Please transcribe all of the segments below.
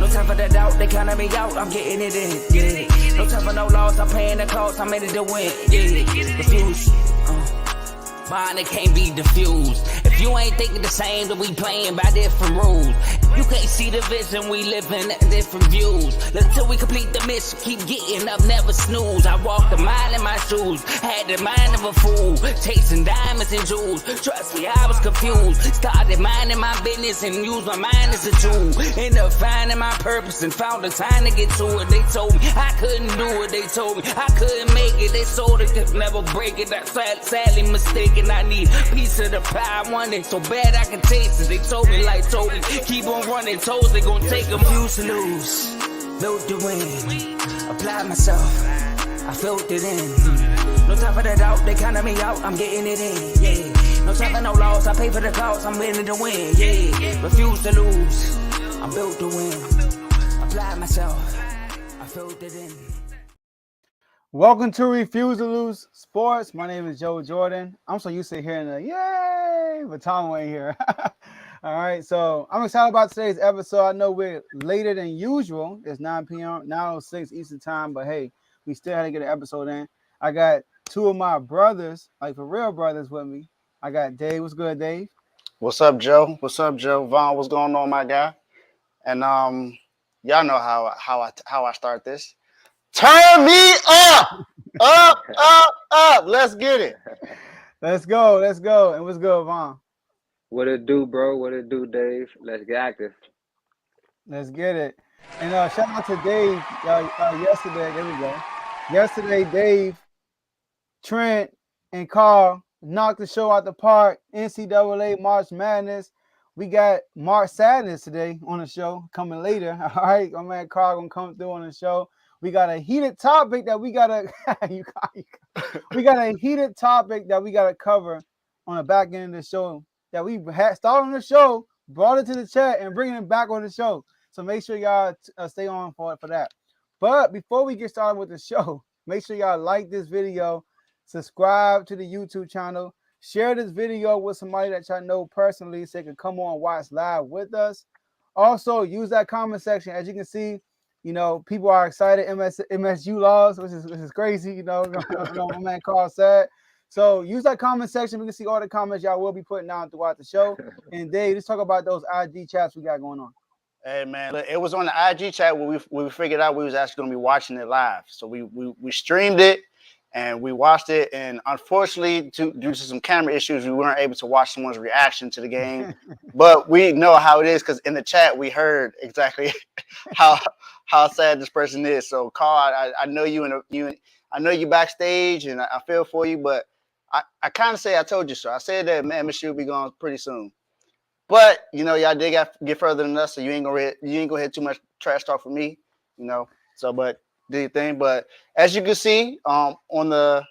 No time for the doubt, they counting me out, I'm getting it in, yeah. No time for no loss, I'm paying the cost, I'm in it to win, yeah. Refuse, mine, it can't be diffused. If you ain't thinking the same, then we playing by different rules. You can't see the vision, we living at different views. Until we complete the mission, keep getting up, never snooze. I walked a mile in my shoes, had the mind of a fool, chasing diamonds and jewels. Trust me, I was confused. Started minding my business and used my mind as a tool. Ended up finding my purpose and found the time to get to it. They told me I couldn't do it. They told me I couldn't make it. They sold it, could never break it. I sadly mistaken. I need a piece of the pie. I want it so bad I can taste it. They told me like told me keep on running toes. They gon' take them. Refuse to lose, built to win. Apply myself, I felt it in. No time for the doubt, they counting me out, I'm getting it in, yeah. No time for no loss, I pay for the cost, I'm winning to win, yeah. Refuse to lose, I'm built to win. Apply myself, I felt it in. Welcome to Refuse to Lose Sports. My name is Joe Jordan. I'm so used to hearing the yay, but Tom ain't here. All right, so I'm excited about today's episode. I know we're later than usual. It's 9 p.m., 9:06 Eastern time, but hey, we still had to get an episode in. I got two of my brothers, like for real brothers, with me. I got Dave. What's good, Dave? What's up, Joe? What's up, Joe? Vaughn, what's going on, my guy? And y'all know how I start this. Turn me up, up. Let's get it. Let's go. And what's good, Vaughn? What it do, bro? What it do, Dave? Let's get active. Let's get it. And shout out to Dave. Yesterday, there we go. Yesterday, Dave, Trent, and Carl knocked the show out the park. NCAA March Madness. We got March Sadness today on the show, coming later. All right, my man Carl gonna come through on the show. We got a heated topic that we gotta we got a heated topic that we gotta cover on the back end of the show that we had started on the show, brought it to the chat, and bringing it back on the show. So make sure y'all stay on for that. But before we get started with the show, make sure y'all like this video, subscribe to the YouTube channel, share this video with somebody that y'all know personally so they can come on and watch live with us. Also, use that comment section. As you can see, you know, people are excited. MSU lost, which is crazy, you know, my man Carl said. So use that comment section. We can see all the comments y'all will be putting down throughout the show. And Dave, let's talk about those IG chats we got going on. Hey man, it was on the IG chat where we figured out we was actually gonna be watching it live. So we streamed it and we watched it. And unfortunately, due to some camera issues, we weren't able to watch someone's reaction to the game. But we know how it is because in the chat we heard exactly how sad this person is. So Carl, I know I know you backstage, and I feel for you, but I kind of say I told you so. I said that MSU will be gone pretty soon. But you know, y'all did get further than us, so you ain't gonna hit too much trash talk for me, you know. So, but do your thing. But as you can see, on the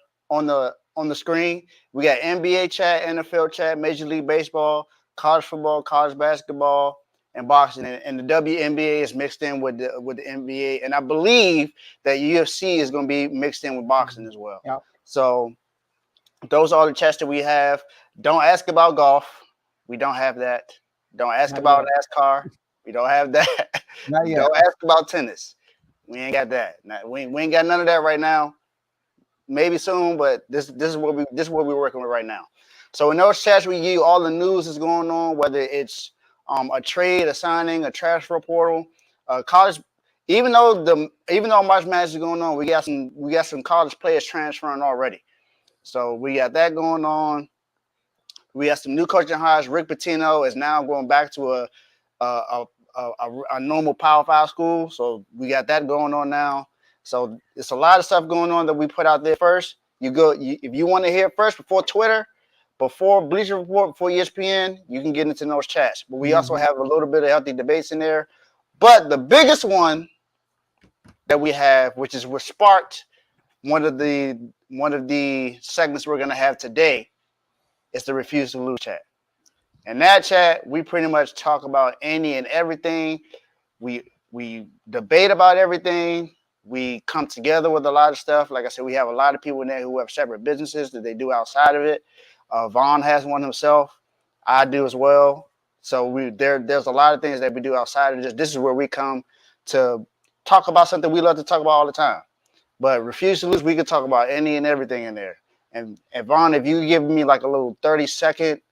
screen, we got NBA chat, NFL chat, Major League Baseball, college football, college basketball, and boxing. And the WNBA is mixed in with the NBA, and I believe that UFC is gonna be mixed in with boxing as well. Yep. So those are the chats that we have. Don't ask about golf. We don't have that. Don't ask Not about yet. NASCAR. We don't have that. Not yet. Don't ask about tennis. We ain't got that. We ain't got none of that right now. Maybe soon, but this is what we're working with right now. So in those chats, we give you all the news that's going on, whether it's a trade, a signing, a transfer portal, college. Even though March Madness is going on, we got some college players transferring already. So we got that going on. We have some new coaching hires. Rick Pitino is now going back to a normal Power 5 school. So we got that going on now. So it's a lot of stuff going on that we put out there first. If you want to hear it first before Twitter, before Bleacher Report, before ESPN, you can get into those chats. But we also have a little bit of healthy debates in there. But the biggest one that we have, which sparked one of the segments we're going to have today, it's the Refuse to Lose chat. In that chat, we pretty much talk about any and everything. We debate about everything. We come together with a lot of stuff. Like I said, we have a lot of people in there who have separate businesses that they do outside of it. Vaughn has one himself. I do as well. So there's a lot of things that we do outside of just this is where we come to talk about something we love to talk about all the time. But Refuse to Lose, we could talk about any and everything in there. And Vaughn, if you give me like a little 30-second,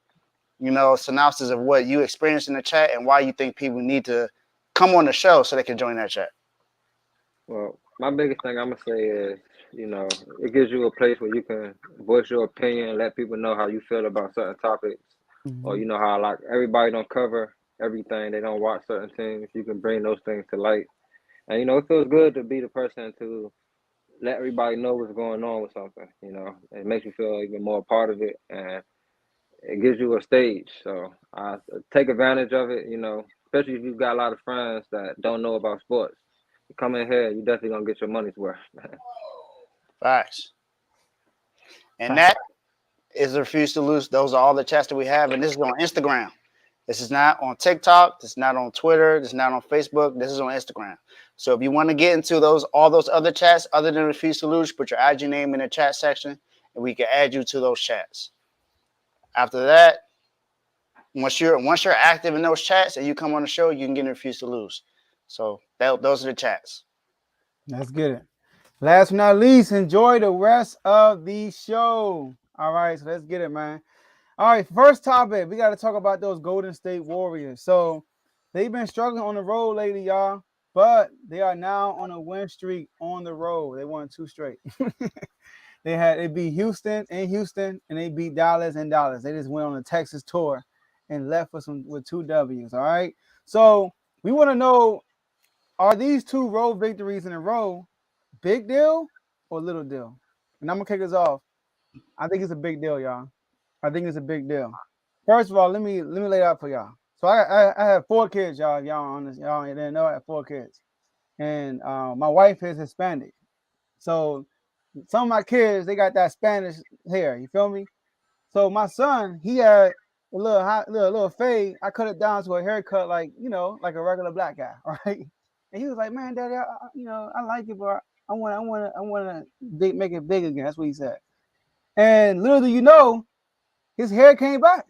synopsis of what you experienced in the chat and why you think people need to come on the show so they can join that chat. Well, my biggest thing I'm gonna say is, it gives you a place where you can voice your opinion, let people know how you feel about certain topics, or Mhm. how like everybody don't cover everything, they don't watch certain things. You can bring those things to light, and it feels good to be the person to let everybody know what's going on with something. It makes you feel even more a part of it, and it gives you a stage. So I take advantage of it. Especially if you've got a lot of friends that don't know about sports. You come in here, you definitely gonna get your money's worth. Facts. And Facts. that is the Refuse to Lose. Those are all the chats that we have, and this is on Instagram. This is not on TikTok. This is not on Twitter. This is not on Facebook. This is on Instagram. So if you want to get into all those other chats other than Refuse to Lose, put your IG name in the chat section, and we can add you to those chats. After that, once you're active in those chats and you come on the show, you can get Refuse to Lose. So those are the chats. Let's get it. Last but not least, enjoy the rest of the show. All right, so let's get it, man. All right, first topic, we got to talk about those Golden State Warriors. So they've been struggling on the road lately, y'all, but they are now on a win streak on the road. They won 2 straight. They beat Houston in Houston, and they beat Dallas in Dallas. They just went on a Texas tour and left with 2 W's. All right, so we want to know, are these 2 road victories in a row big deal or little deal? And I'm gonna kick us off. I think it's a big deal, y'all. I think it's a big deal. First of all, let me lay it out for y'all. So I have 4 kids, y'all. If y'all on this, y'all didn't know I have 4 kids, and my wife is Hispanic. So some of my kids, they got that Spanish hair. You feel me? So my son, he had a little fade. I cut it down to a haircut like like a regular black guy, all right? And he was like, "Man, Daddy, I like it, but I want to make it big again." That's what he said. And little do you know, his hair came back.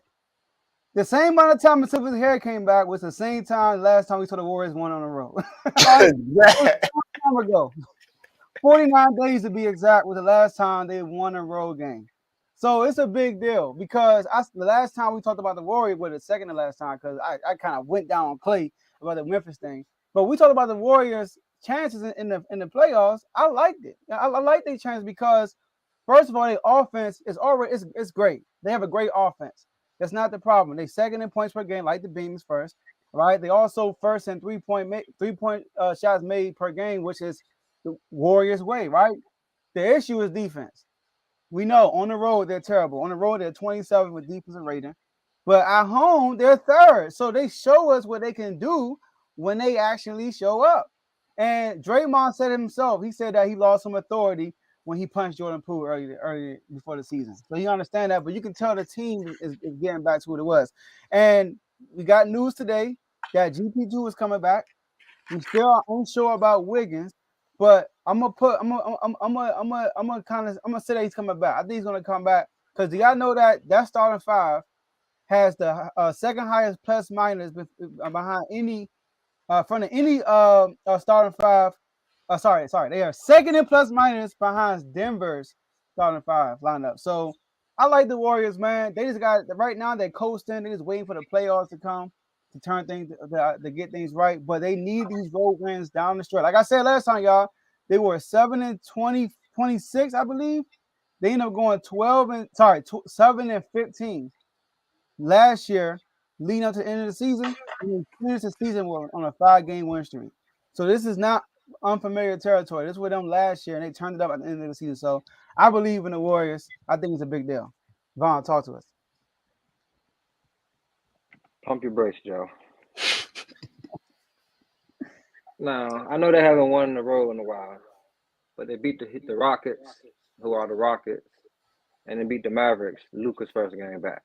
The same amount of time until his hair came back was the same time last time we saw the Warriors won on the road. All right? It was a long time ago. 49 days to be exact was the last time they won a road game. So it's a big deal because the last time we talked about the Warriors, the second to last time, because I kind of went down on Clay about the Memphis thing. But we talked about the Warriors' chances in the playoffs. I liked it. I like their chances because, first of all, their offense is already it's great. They have a great offense. That's not the problem. They second in points per game, like the Beams first. Right? They also first in 3-point shots made per game, which is the Warriors' way, right? The issue is defense. We know on the road they're terrible. On the road they're 27 with defensive rating, but at home they're third. So they show us what they can do when they actually show up. And Draymond said himself, he said that he lost some authority when he punched Jordan Poole early before the season. So you understand that, but you can tell the team is getting back to what it was. And we got news today that GP2 is coming back. We still are unsure about Wiggins, but I'm gonna say that he's coming back. I think he's gonna come back because do y'all know that starting 5 has the second highest plus minus behind any front of any starting 5. Sorry, they are second in plus minus behind Denver's starting 5 lineup. So I like the Warriors, man. They just got right now they're coasting. They're just waiting for the playoffs to come to turn things to get things right. But they need these road wins down the stretch. Like I said last time, y'all, they were 7-26, I believe. They ended up going 7-15 last year, leading up to the end of the season, and then finished the season on a 5-game win streak. So this is not unfamiliar territory. This was them last year, and they turned it up at the end of the season. So I believe in the Warriors. I think it's a big deal. Vaughn, talk to us. Pump your brakes, Joe. Now, I know they haven't won in a row in a while, but they beat the Rockets, who are the Rockets, and they beat the Mavericks, Luka's first game back.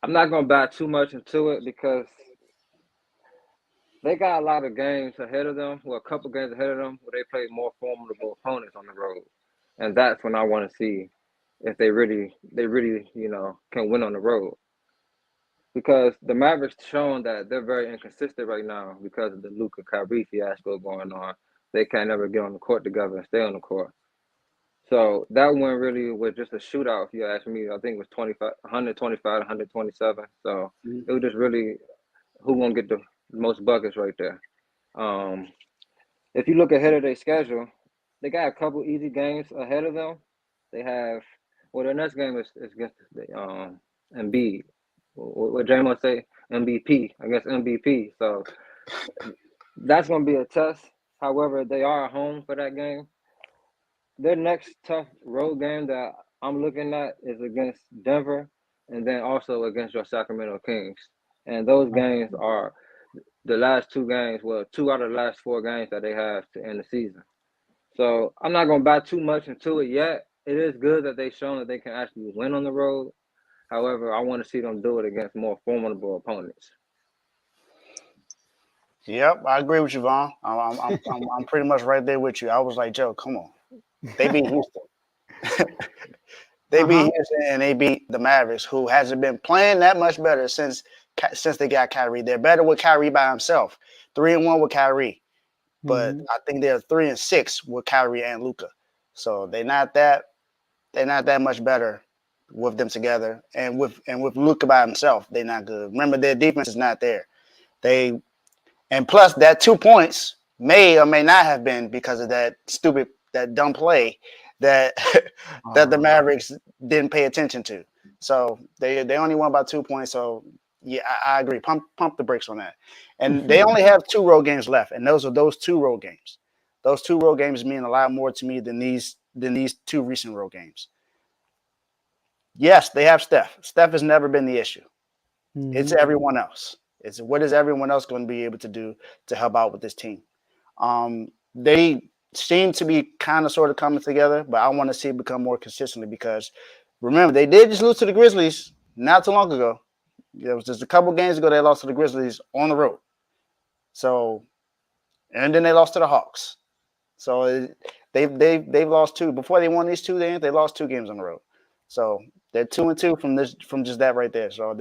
I'm not going to buy too much into it because they got a lot of games ahead of them, a couple games ahead of them, where they play more formidable opponents on the road. And that's when I want to see if they really, can win on the road. because the Mavericks shown that they're very inconsistent right now because of the Luka Kyrie fiasco going on. They can't ever get on the court together and stay on the court. So that one really was just a shootout, if you ask me. I think it was 125 to 127. So it was just really who gonna get the most buckets right there. If you look ahead of their schedule, they got a couple easy games ahead of them. They have their next game is against the Embiid. What J-Mo say? MVP against MVP. So that's gonna be a test. However, they are at home for that game. Their next tough road game that I'm looking at is against Denver, and then also against your Sacramento Kings. And those games are the last two games. Well, 2 out of the last 4 games that they have to end the season. So I'm not gonna buy too much into it yet. It is good that they've shown that they can actually win on the road. However, I want to see them do it against more formidable opponents. Yep, I agree with you, Vaughn. I'm pretty much right there with you. I was like, Joe, come on. They beat Houston. They beat Houston and they beat the Mavericks, who hasn't been playing that much better since they got Kyrie. They're better with Kyrie by himself. 3-1 with Kyrie, but I think they're 3-6 with Kyrie and Luka. So they're not that much better with them together. And with Luka by himself, they're not good. Remember, their defense is not there. And plus that 2 points may or may not have been because of that dumb play that that the Mavericks didn't pay attention to. So they only won by 2 points. So yeah, I agree. Pump the brakes on that. And they only have 2 road games left, and those are those 2 road games. Those 2 road games mean a lot more to me than these 2 recent road games. Yes, they have Steph. Steph has never been the issue. It's everyone else. It's what is everyone else going to be able to do to help out with this team? They seem to be kind of sort of coming together, but I want to see it become more consistently because remember, they did just lose to the Grizzlies not too long ago. It was just a couple games ago they lost to the Grizzlies on the road. So, and then they lost to the Hawks. So they've lost 2 before they won these 2 games. They lost 2 games on the road. So they're 2-2 from just that right there. So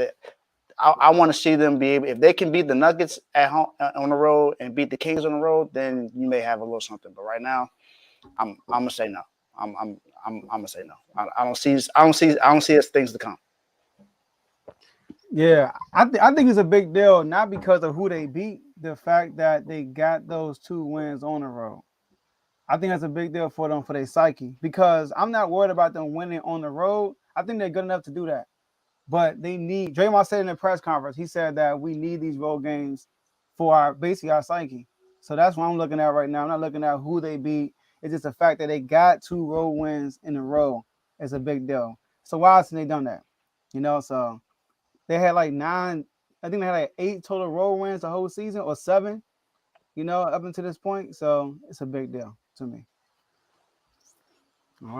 I want to see them be able, if they can beat the Nuggets at home on the road and beat the Kings on the road, then you may have a little something. But right now, I'm gonna say no. I'm gonna say no. I don't see us things to come. Yeah, I think it's a big deal, not because of who they beat, the fact that they got those 2 wins on the road. I think that's a big deal for them, for their psyche, because I'm not worried about them winning on the road. I think they're good enough to do that. But they need, Draymond said in the press conference, he said that we need these road games for basically our psyche. So that's what I'm looking at right now. I'm not looking at who they beat. It's just the fact that they got 2 road wins in a row is a big deal. So why hasn't they done that? So they had like 9, I think they had like 8 total road wins the whole season, or 7, up until this point. So it's a big deal to me. All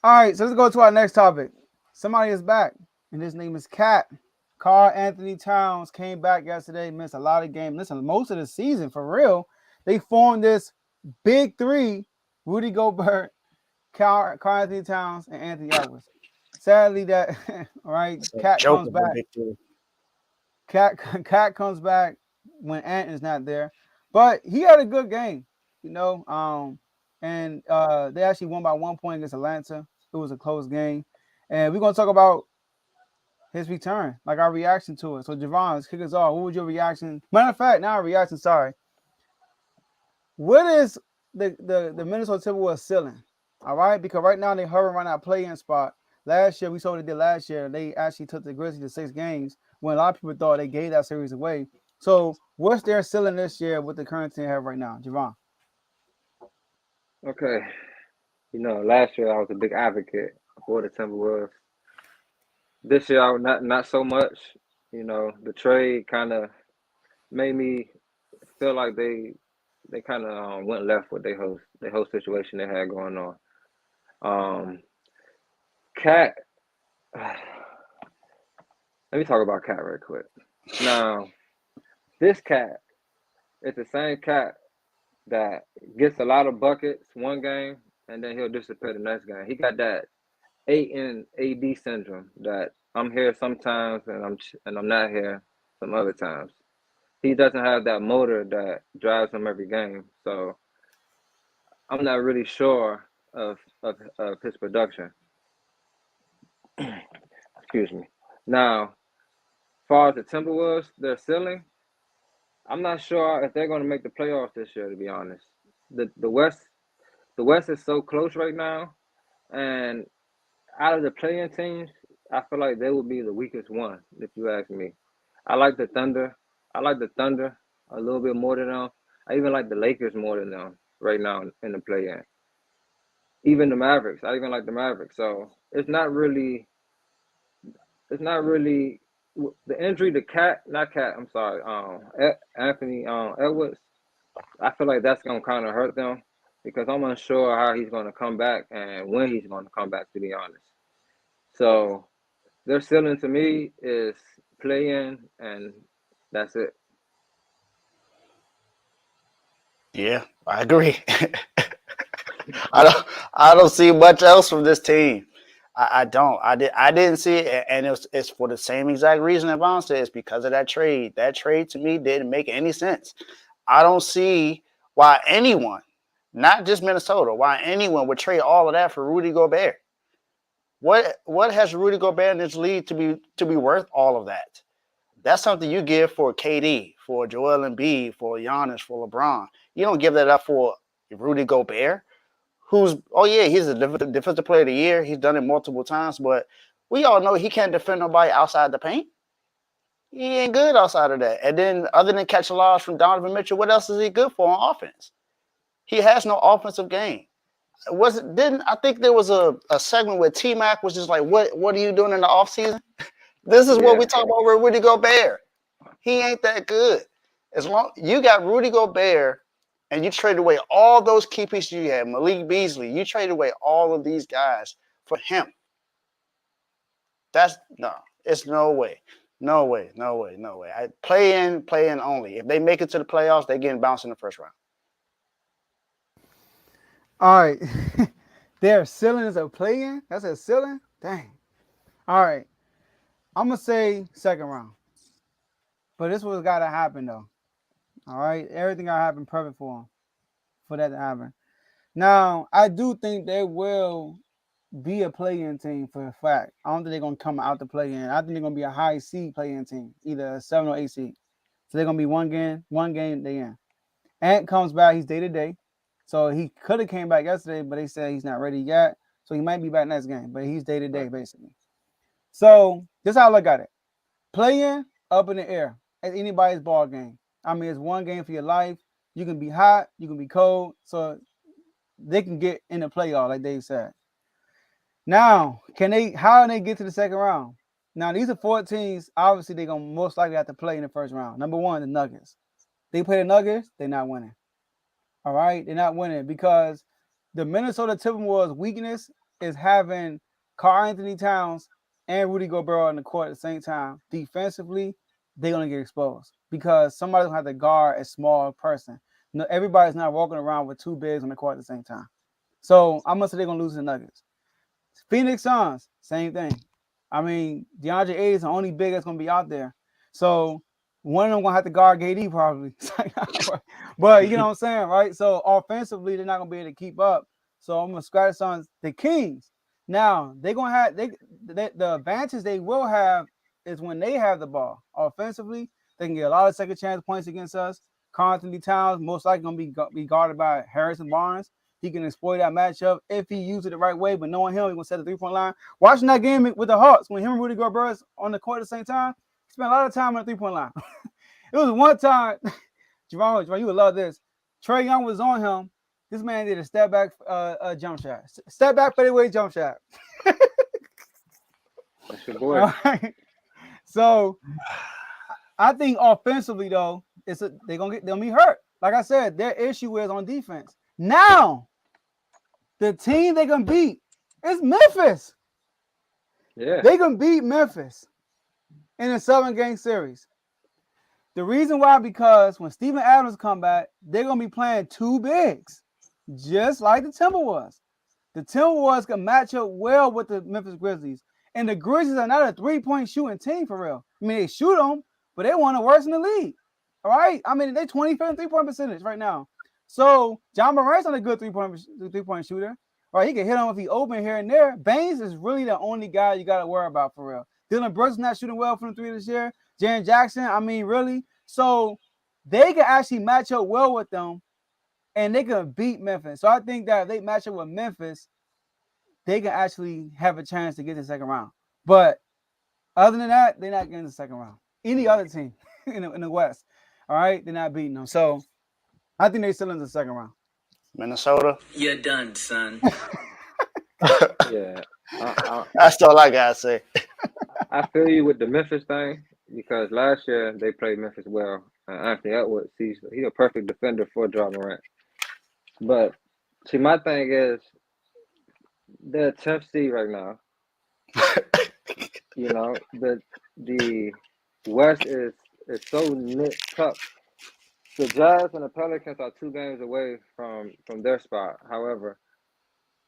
right. So let's go to our next topic. Somebody is back, and his name is Cat. Karl Anthony Towns came back yesterday, missed a lot of games. Listen, most of the season, for real. They formed this big 3, Rudy Gobert, Karl Anthony Towns, and Anthony Edwards. Sadly, that all right, Cat comes back. Cat comes back when Ant is not there. But he had a good game, and they actually won by 1 point against Atlanta. It was a close game. And we're going to talk about his return, like our reaction to it. So, Javon, let's kick us off. What was your reaction? Matter of fact, not a reaction, sorry. What is the Minnesota Timberwolves ceiling? All right? Because right now they're hovering around that play-in spot. Last year, we saw what they did last year. They actually took the Grizzlies to 6 games when a lot of people thought they gave that series away. So, what's their ceiling this year with the current team they have right now? Javon. Okay. Last year I was a big advocate for the Timberwolves. This year I was not so much. The trade kind of made me feel like they kind of went left with their whole situation they had going on. Cat. Let me talk about Cat real quick. Now, this Cat is the same Cat that gets a lot of buckets one game and then he'll disappear the next game. He got that Aiton AD syndrome that I'm here sometimes and I'm not here some other times. He doesn't have that motor that drives him every game. So I'm not really sure of his production. Excuse me. Now, as far as the Timberwolves, their ceiling, I'm not sure if they're going to make the playoffs this year. To be honest, the West is so close right now, and out of the playing teams, I feel like they will be the weakest one. If you ask me, I like the Thunder. I like the Thunder a little bit more than them. I even like the Lakers more than them right now in the play-in. Even the Mavericks. I even like the Mavericks. So it's not really the injury to Cat, not Cat. I'm sorry, Anthony Edwards. I feel like that's gonna kind of hurt them because I'm unsure how he's gonna come back and when he's gonna come back. To be honest, so their ceiling to me is play in, and that's it. Yeah, I agree. I don't see much else from this team. I don't. I didn't see it, and it's for the same exact reason that Vaughn said. It's because of that trade. That trade to me didn't make any sense. I don't see why anyone, not just Minnesota, why anyone would trade all of that for Rudy Gobert. What has Rudy Gobert in this league to be worth all of that? That's something you give for KD, for Joel Embiid, for Giannis, for LeBron. You don't give that up for Rudy Gobert, who's, oh yeah, he's a defensive player of the year. He's done it multiple times, but we all know he can't defend nobody outside the paint. He ain't good outside of that. And then other than catch a loss from Donovan Mitchell, what else is he good for on offense? He has no offensive game. Didn't I think there was a segment where T Mac was just like, what are you doing in the offseason? This is what Yeah, we talk about with Rudy Gobert. He ain't that good. As long you got Rudy Gobert and you traded away all those key pieces you had, Malik Beasley, you traded away all of these guys for him. That's no, it's no way. No way, no way, no way. I play in only. If they make it to the playoffs, they getting bounced in the first round. All right. Their ceiling is a play-in? That's a ceiling? Dang. All right. I'm going to say second round. But this was got to happen, though. All right? Everything got to happen perfect for them, for that to happen. Now, I do think they will be a play-in team for a fact. I don't think they're going to come out to play-in. I think they're going to be a high seed play-in team, either a 7 or 8 seed. So they're going to be one game they in. Ant comes back. He's day-to-day. So he could have came back yesterday, but they said he's not ready yet. So he might be back next game, but he's day-to-day, basically. So this is how I look at it. Playing up in the air. It's anybody's ball game. I mean, it's one game for your life. You can be hot. You can be cold. So they can get in the playoff, like Dave said. Now, how can they get to the second round? Now, these are 4 teams. Obviously, they're going to most likely have to play in the first round. Number 1, the Nuggets. They play the Nuggets, they're not winning. All right, they're not winning because the Minnesota Timberwolves' weakness is having Karl-Anthony Towns and Rudy Gobert on the court at the same time. Defensively, they're gonna get exposed because somebody's gonna have to guard a small person. No, everybody's not walking around with 2 bigs on the court at the same time. So I'm gonna say they're gonna lose to the Nuggets. Phoenix Suns, same thing. I mean, DeAndre Ayton is the only big that's gonna be out there. So one of them gonna have to guard KD probably. But you know what I'm saying, right? So offensively, they're not gonna be able to keep up. So I'm gonna scratch the Suns. The Kings. Now they're gonna have the advantage they will have is when they have the ball. Offensively, they can get a lot of second chance points against us. Karl-Anthony Towns most likely gonna be guarded by Harrison Barnes. He can exploit that matchup if he uses it the right way. But knowing him, he's gonna set the 3-point line. Watching that game with the Hawks when him and Rudy Gobert is on the court at the same time, he spent a lot of time on the 3-point line. It was one time, Jerome, you would love this. Trae Young was on him. This man did a step back jump shot. Step back fadeaway jump shot. that's your boy. Right. So I think offensively though, they're gonna be hurt. Like I said, their issue is on defense. Now, the team they can beat is Memphis. Yeah, They can beat Memphis in a 7-game series. The reason why, because when Steven Adams come back, they're going to be playing 2 bigs, just like the Timberwolves. The Timberwolves can match up well with the Memphis Grizzlies. And the Grizzlies are not a 3-point shooting team for real. I mean, they shoot them, but they one of the worst in the league. All right. I mean, they 25th 3-point percentage right now. So John Morant's not a good three-point shooter. Right, he can hit him if he open here and there. Baines is really the only guy you got to worry about for real. Dylan Brooks not shooting well from the three this year. Jaren Jackson, I mean, really. So they can actually match up well with them, and they can beat Memphis. So I think that if they match up with Memphis, they can actually have a chance to get to the second round. But other than that, they're not getting to the second round. Any other team in the West, all right, they're not beating them. So I think they're still in the second round. Minnesota. You're done, son. Yeah, That's all I gotta say. I feel you with the Memphis thing because last year they played Memphis well. Anthony Edwards, he's a perfect defender for Ja Morant. But see, my thing is they're a tough seed right now. You know, the West is so knit tough. The Jazz and the Pelicans are 2 games away from their spot. However,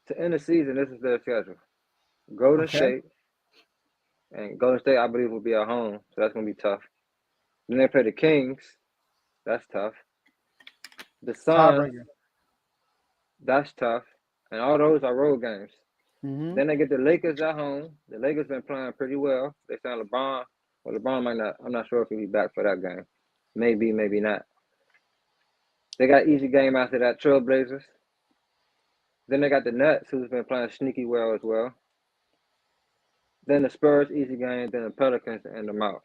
to end the season, this is their schedule. Golden State, and Golden State, I believe, will be at home, so that's going to be tough. Then they play the Kings. That's tough. The Suns, that's tough. And all those are road games. Mm-hmm. Then they get the Lakers at home. The Lakers been playing pretty well. They signed LeBron. Well, LeBron might not. I'm not sure if he'll be back for that game. Maybe, maybe not. They got easy game after that, Trailblazers. Then they got the Nets, who's been playing sneaky well as well. Then the Spurs, easy game. Then the Pelicans and them out.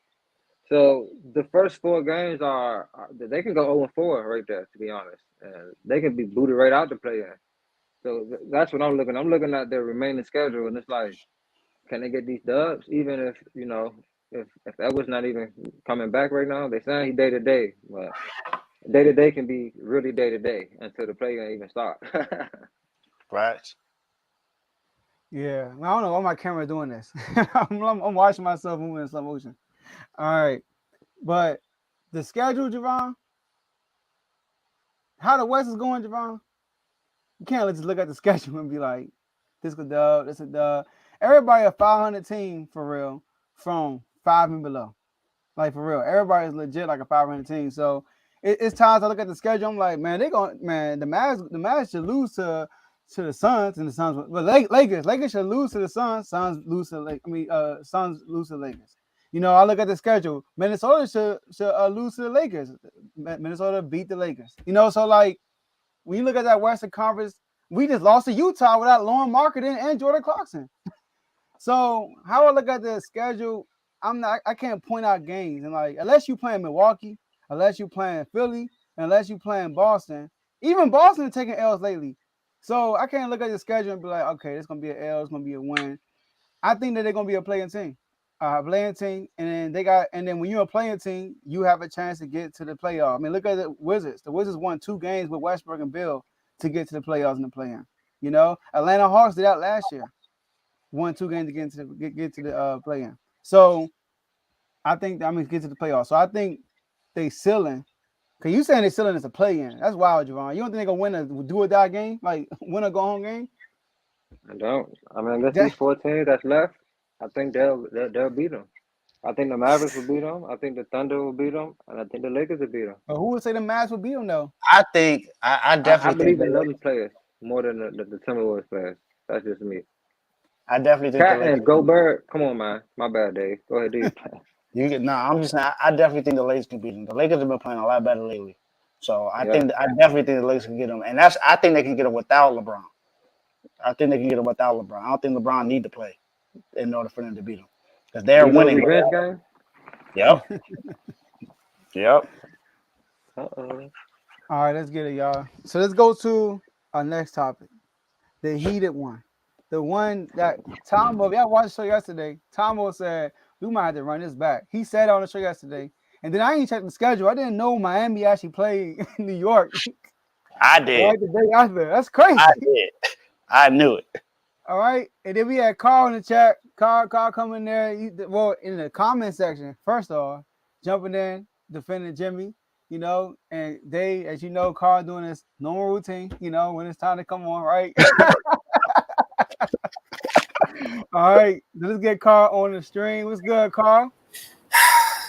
So the first 4 games are they can go 0-4 right there, to be honest. And they can be booted right out to play in. So that's what I'm looking. I'm looking at their remaining schedule, and it's like, can they get these dubs? Even if, you know, if Edwards not even coming back right now, they saying he day to day, but day to day can be really day to day until the play can even start. Right. Yeah, I don't know why my camera doing this. I'm watching myself moving in slow motion. All right, but the schedule, Javon, how the West is going, Javon, you can't just look at the schedule and be like, this a dub, this a dub. Everybody a 500 team for real from 5 and below. Like for real, everybody is legit like a 500 team. So it's times I look at the schedule, I'm like, man, the Mavs should lose to the Suns, and the Suns, but Lakers should lose to the Suns. Suns lose to Suns lose to the Lakers. You know, I look at the schedule. Minnesota should lose to the Lakers. Minnesota beat the Lakers. You know, so like when you look at that Western Conference, we just lost to Utah without Lauren Marketing and Jordan Clarkson. So how I look at the schedule, I can't point out games, and like unless you playing Milwaukee, unless you playing Philly, unless you playing Boston. Even Boston is taking L's lately. So I can't look at the schedule and be like, okay, it's gonna be an L, it's gonna be a win. I think that they're gonna be a playing team. And then when you're a playing team, you have a chance to get to the playoff. I mean, look at the Wizards. The Wizards won 2 games with Westbrook and Bill to get to the playoffs in the play-in. You know, Atlanta Hawks did that last year. Won 2 games to get to the play-in. So I think get to the playoffs. So I think they ceiling. Cause you saying they ceiling is a play-in. That's wild, Javon. You don't think they're gonna win a do or die game, like win or go home game? I don't. I mean, against these 4 teams that's left, I think they'll beat them. I think the Mavericks will beat them. I think the Thunder will beat them, and I think the Lakers will beat them. But who would say the Mavs will beat them though? I think I definitely believe in those players more than the Timberwolves players. That's just me. I definitely think Cat and Gobert. Come on, man. My bad, Dave. Go ahead, Dave. I definitely think the Lakers can beat them. The Lakers have been playing a lot better lately, so I definitely think the Lakers can get them, and I think they can get them without LeBron. I think they can get them without LeBron. I don't think LeBron need to play in order for them to beat them because they're winning. Revenge game. Yep. Yep. Uh-oh. All right, let's get it, y'all. So let's go to our next topic, the heated one, the one that Tombo. Y'all watched the show yesterday. Tombo said we might have to run this back. He said on the show yesterday, and then I ain't checked the schedule. I didn't know Miami actually played in New York. I did. Right, the day after. That's crazy. I did. I knew it. All right, and then we had Carl in the chat. Carl coming there. In the comment section, first off, jumping in, defending Jimmy. You know, and they, as you know, Carl doing his normal routine. You know, when it's time to come on, right? All right, let's get Carl on the string. What's good, Carl? He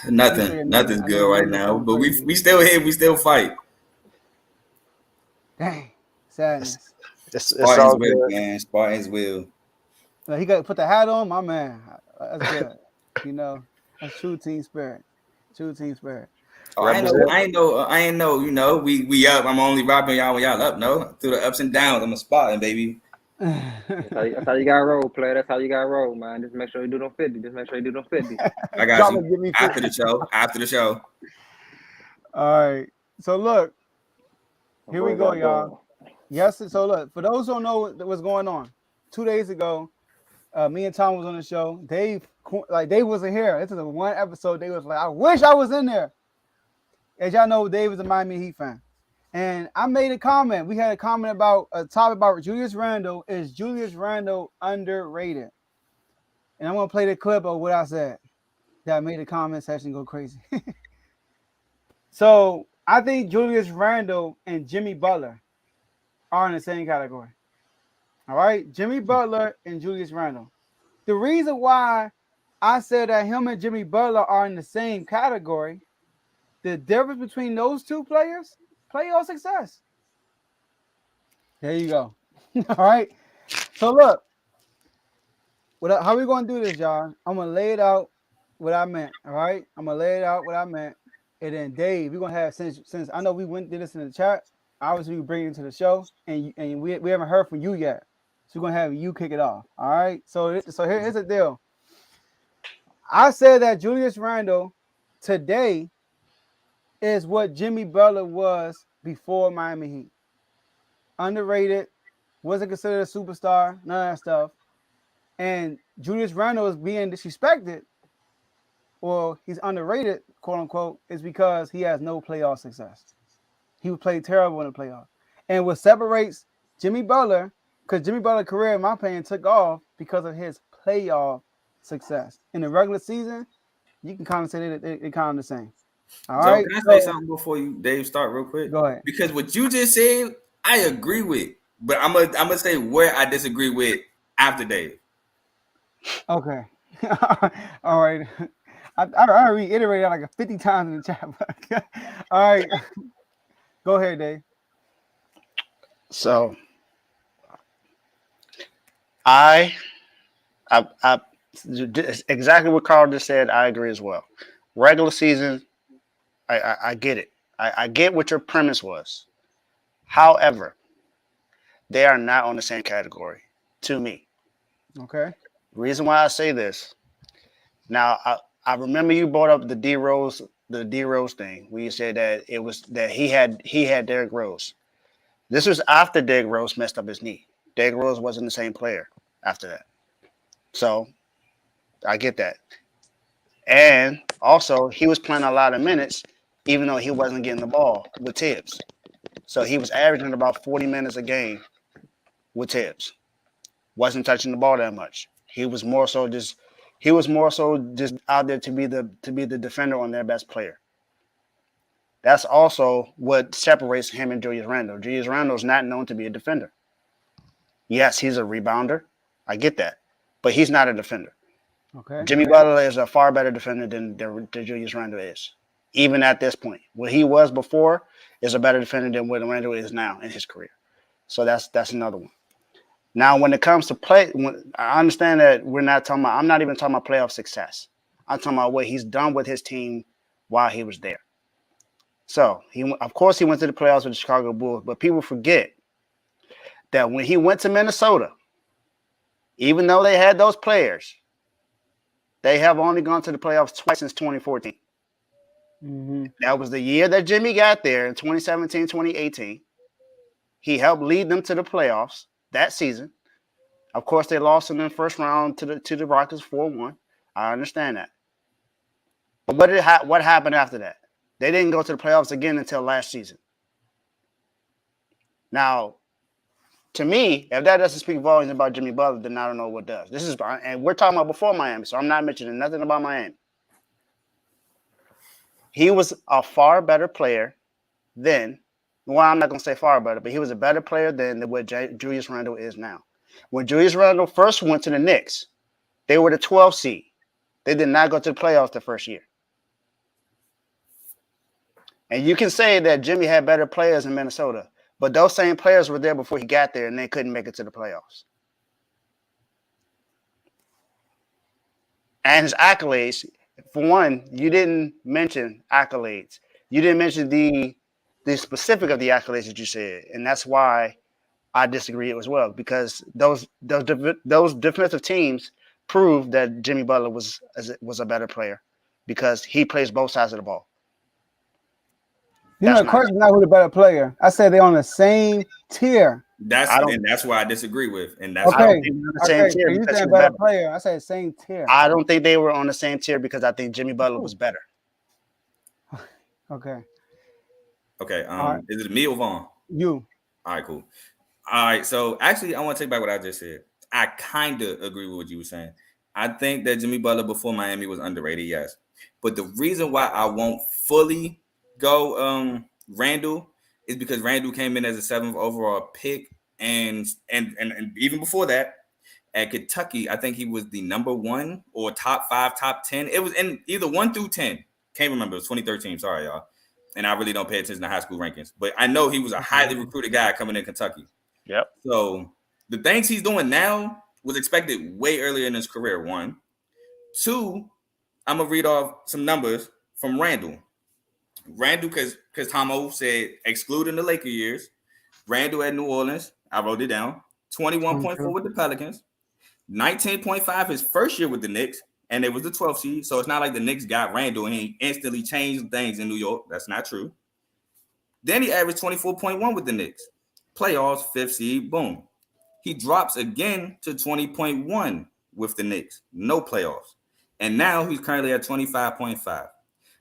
said nothing. Nothing's I know good right niggas now. going But crazy. we still here. We still fight. Dang, It's sadness. it's Spartans all will, good. man. Spartans will. He got to put the hat on, my man. That's good. You know, that's true team spirit. True team spirit. Oh, Represent. I ain't know. You know, we up. I'm only robbing y'all when y'all up. No, through the ups and downs, I'm a Spartan, baby. That's how you got to roll, player. That's how you got to roll, man. Just make sure you do them 50. Just make sure you do them 50. I got Drop you. and give me After 50. the show. After the show. All right. So look, My here we boy go, got y'all. going. Yes. So look, for those who don't know what's going on, 2 days ago, me and Tom was on the show. Dave wasn't here. This is a one episode. Dave was like, I wish I was in there. As y'all know, Dave is a Miami Heat fan. And I made a comment. We had a comment about a topic about Julius Randle. Is Julius Randle underrated? And I'm gonna play the clip of what I said. That made the comment section go crazy. So I think Julius Randle and Jimmy Butler are in the same category. All right, Jimmy Butler and Julius Randle. The reason why I said that him and Jimmy Butler are in the same category, the difference between those two players, playoff success. There you go. All right. So look, how we gonna do this, y'all? I'm gonna lay it out what I meant. All right. I'm gonna lay it out what I meant, and then Dave, we're gonna have since I know we went did this in the chat. Obviously, we bring it to the show, and we haven't heard from you yet, so we're gonna have you kick it off. All right. So here's the deal. I said that Julius Randle today is what Jimmy Butler was before Miami Heat. Underrated, wasn't considered a superstar, none of that stuff. And Julius Randle is being disrespected, or he's underrated, quote unquote, is because he has no playoff success. He would play terrible in the playoffs. And what separates Jimmy Butler, because Jimmy Butler's career, in my opinion, took off because of his playoff success. In the regular season, you can kind of say that they're kind of the same. All Joe, right. can I say So something before you Dave start real quick? go ahead. Because what you just said, I agree with. But I'm gonna say where I disagree with after Dave. Okay. All right. I reiterated that like 50 times in the chat. All right. Go ahead, Dave. So I exactly what Carl just said. I agree as well. Regular season, I get it. I get what your premise was. However, they are not on the same category to me. Okay. Reason why I say this. Now, I remember you brought up the D Rose thing. Where you said that it was that he had Derrick Rose. This was after Derrick Rose messed up his knee. Derrick Rose wasn't the same player after that. So I get that. And also, he was playing a lot of minutes, even though he wasn't getting the ball with Tibbs. So he was averaging about 40 minutes a game with Tibbs. Wasn't touching the ball that much. He was more so just out there to be the defender on their best player. That's also what separates him and Julius Randle. Julius Randle is not known to be a defender. Yes, he's a rebounder. I get that. But he's not a defender. Okay. Jimmy Butler is a far better defender than Julius Randle is. Even at this point. What he was before is a better defender than what Randle is now in his career. So that's another one. Now, when it comes to play, I understand that I'm not even talking about playoff success. I'm talking about what he's done with his team while he was there. So, of course, he went to the playoffs with the Chicago Bulls, but people forget that when he went to Minnesota, even though they had those players, they have only gone to the playoffs twice since 2014. Mm-hmm. That was the year that Jimmy got there in 2017, 2018. He helped lead them to the playoffs that season. Of course, they lost in the first round to the Rockets 4-1. I understand that. But what happened after that? They didn't go to the playoffs again until last season. Now, to me, if that doesn't speak volumes about Jimmy Butler, then I don't know what does. And we're talking about before Miami, so I'm not mentioning nothing about Miami. He was a far better player than, well, I'm not going to say far better, but he was a better player than what Julius Randle is now. When Julius Randle first went to the Knicks, They were the 12th seed. They did not go to the playoffs the first year. And you can say that Jimmy had better players in Minnesota, but those same players were there before he got there, and they couldn't make it to the playoffs. And his accolades, for one, you didn't mention accolades. You didn't mention the specific of the accolades that you said, and that's why I disagree as well, because those defensive teams proved that Jimmy Butler was a better player because he plays both sides of the ball. The question is not who the better player. I said they're on the same tier. That's why I disagree with. And that's okay. The same tier you said better player. I said same tier. I don't think they were on the same tier because I think Jimmy Butler was better. Okay. Okay. Right. Is it me or Vaughn? You. All right, cool. All right. So actually, I want to take back what I just said. I kind of agree with what you were saying. I think that Jimmy Butler before Miami was underrated, yes. But the reason why I won't fully go Randle is because Randle came in as a 7th overall pick, and even before that, at Kentucky, I think he was the number 1 or top 5, top 10. It was in either 1 through 10. Can't remember. It was 2013. Sorry, y'all. And I really don't pay attention to high school rankings, but I know he was a highly recruited guy coming in Kentucky. Yep. So the things he's doing now was expected way earlier in his career. 1, 2. I'm gonna read off some numbers from Randle. Because Tomo said excluding the Laker years, Randle at New Orleans, I wrote it down. 21.4 with the Pelicans, 19.5 his first year with the Knicks, and it was the 12th seed. So it's not like the Knicks got Randle and he instantly changed things in New York. That's not true. Then he averaged 24.1 with the Knicks. Playoffs, 5th seed, boom. He drops again to 20.1 with the Knicks. No playoffs. And now he's currently at 25.5.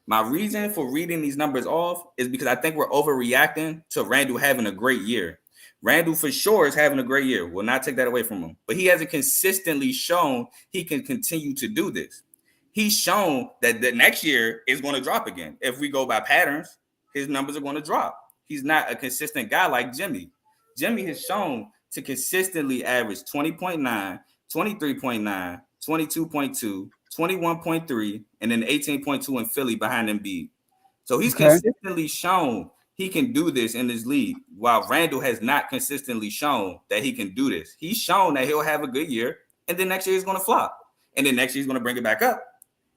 My reason for reading these numbers off is because I think we're overreacting to Randle having a great year. Randle for sure is having a great year. We'll not take that away from him. But he hasn't consistently shown he can continue to do this. He's shown that the next year is going to drop again. If we go by patterns, his numbers are going to drop. He's not a consistent guy like Jimmy. Jimmy has shown to consistently average 20.9, 23.9, 22.2, 21.3, and then 18.2 in Philly behind Embiid. So he's consistently shown he can do this in this league, while Randle has not consistently shown that he can do this. He's shown that he'll have a good year, and then next year he's going to flop. And then next year he's going to bring it back up,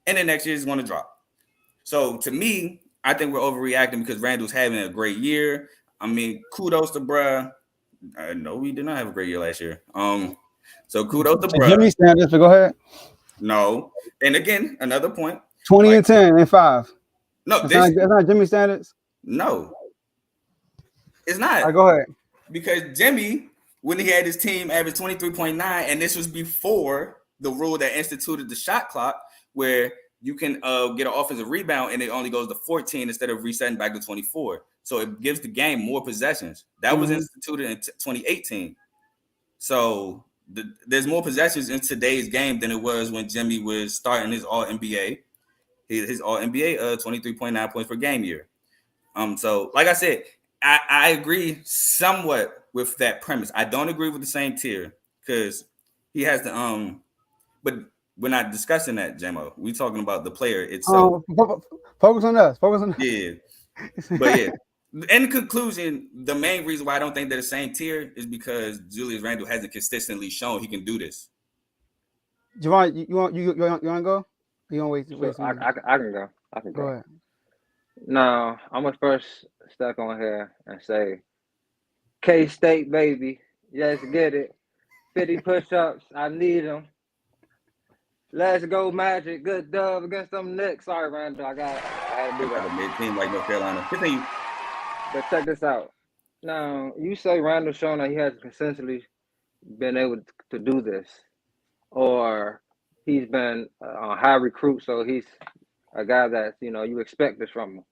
and then next year he's going to drop. So to me, I think we're overreacting because Randle's having a great year. I mean, kudos to bruh. No, we did not have a great year last year. So kudos to bruh. Jimmy standards, but go ahead. No. And again, another point. 20 and 10 and 5. No, that's not Jimmy standards. No, it's not. All right, go ahead. Because Jimmy, when he had his team average 23.9, and this was before the rule that instituted the shot clock, where you can get an offensive rebound and it only goes to 14 instead of resetting back to 24. So it gives the game more possessions. That was instituted in 2018. So there's more possessions in today's game than it was when Jimmy was starting his All-NBA. His All-NBA 23.9 points per game year. So like I said, I agree somewhat with that premise. I don't agree with the same tier because he has the but we're not discussing that, Jamo. We're talking about the player itself. Focus on us. Yeah. But yeah. In conclusion, the main reason why I don't think they're the same tier is because Julius Randle hasn't consistently shown he can do this. Javon, you want to go? You want to wait? I can go. Go ahead. No, I'm gonna first step on here and say, K-State baby, let's get it. 50 push-ups, I need them. Let's go Magic, good dub against them Knicks. Sorry, Randall, I had to do that. Mid-team like North Carolina. Continue. But check this out. Now, you say Randall showing that he has consistently been able to do this, or he's been a high recruit, so he's a guy that, you expect this from him.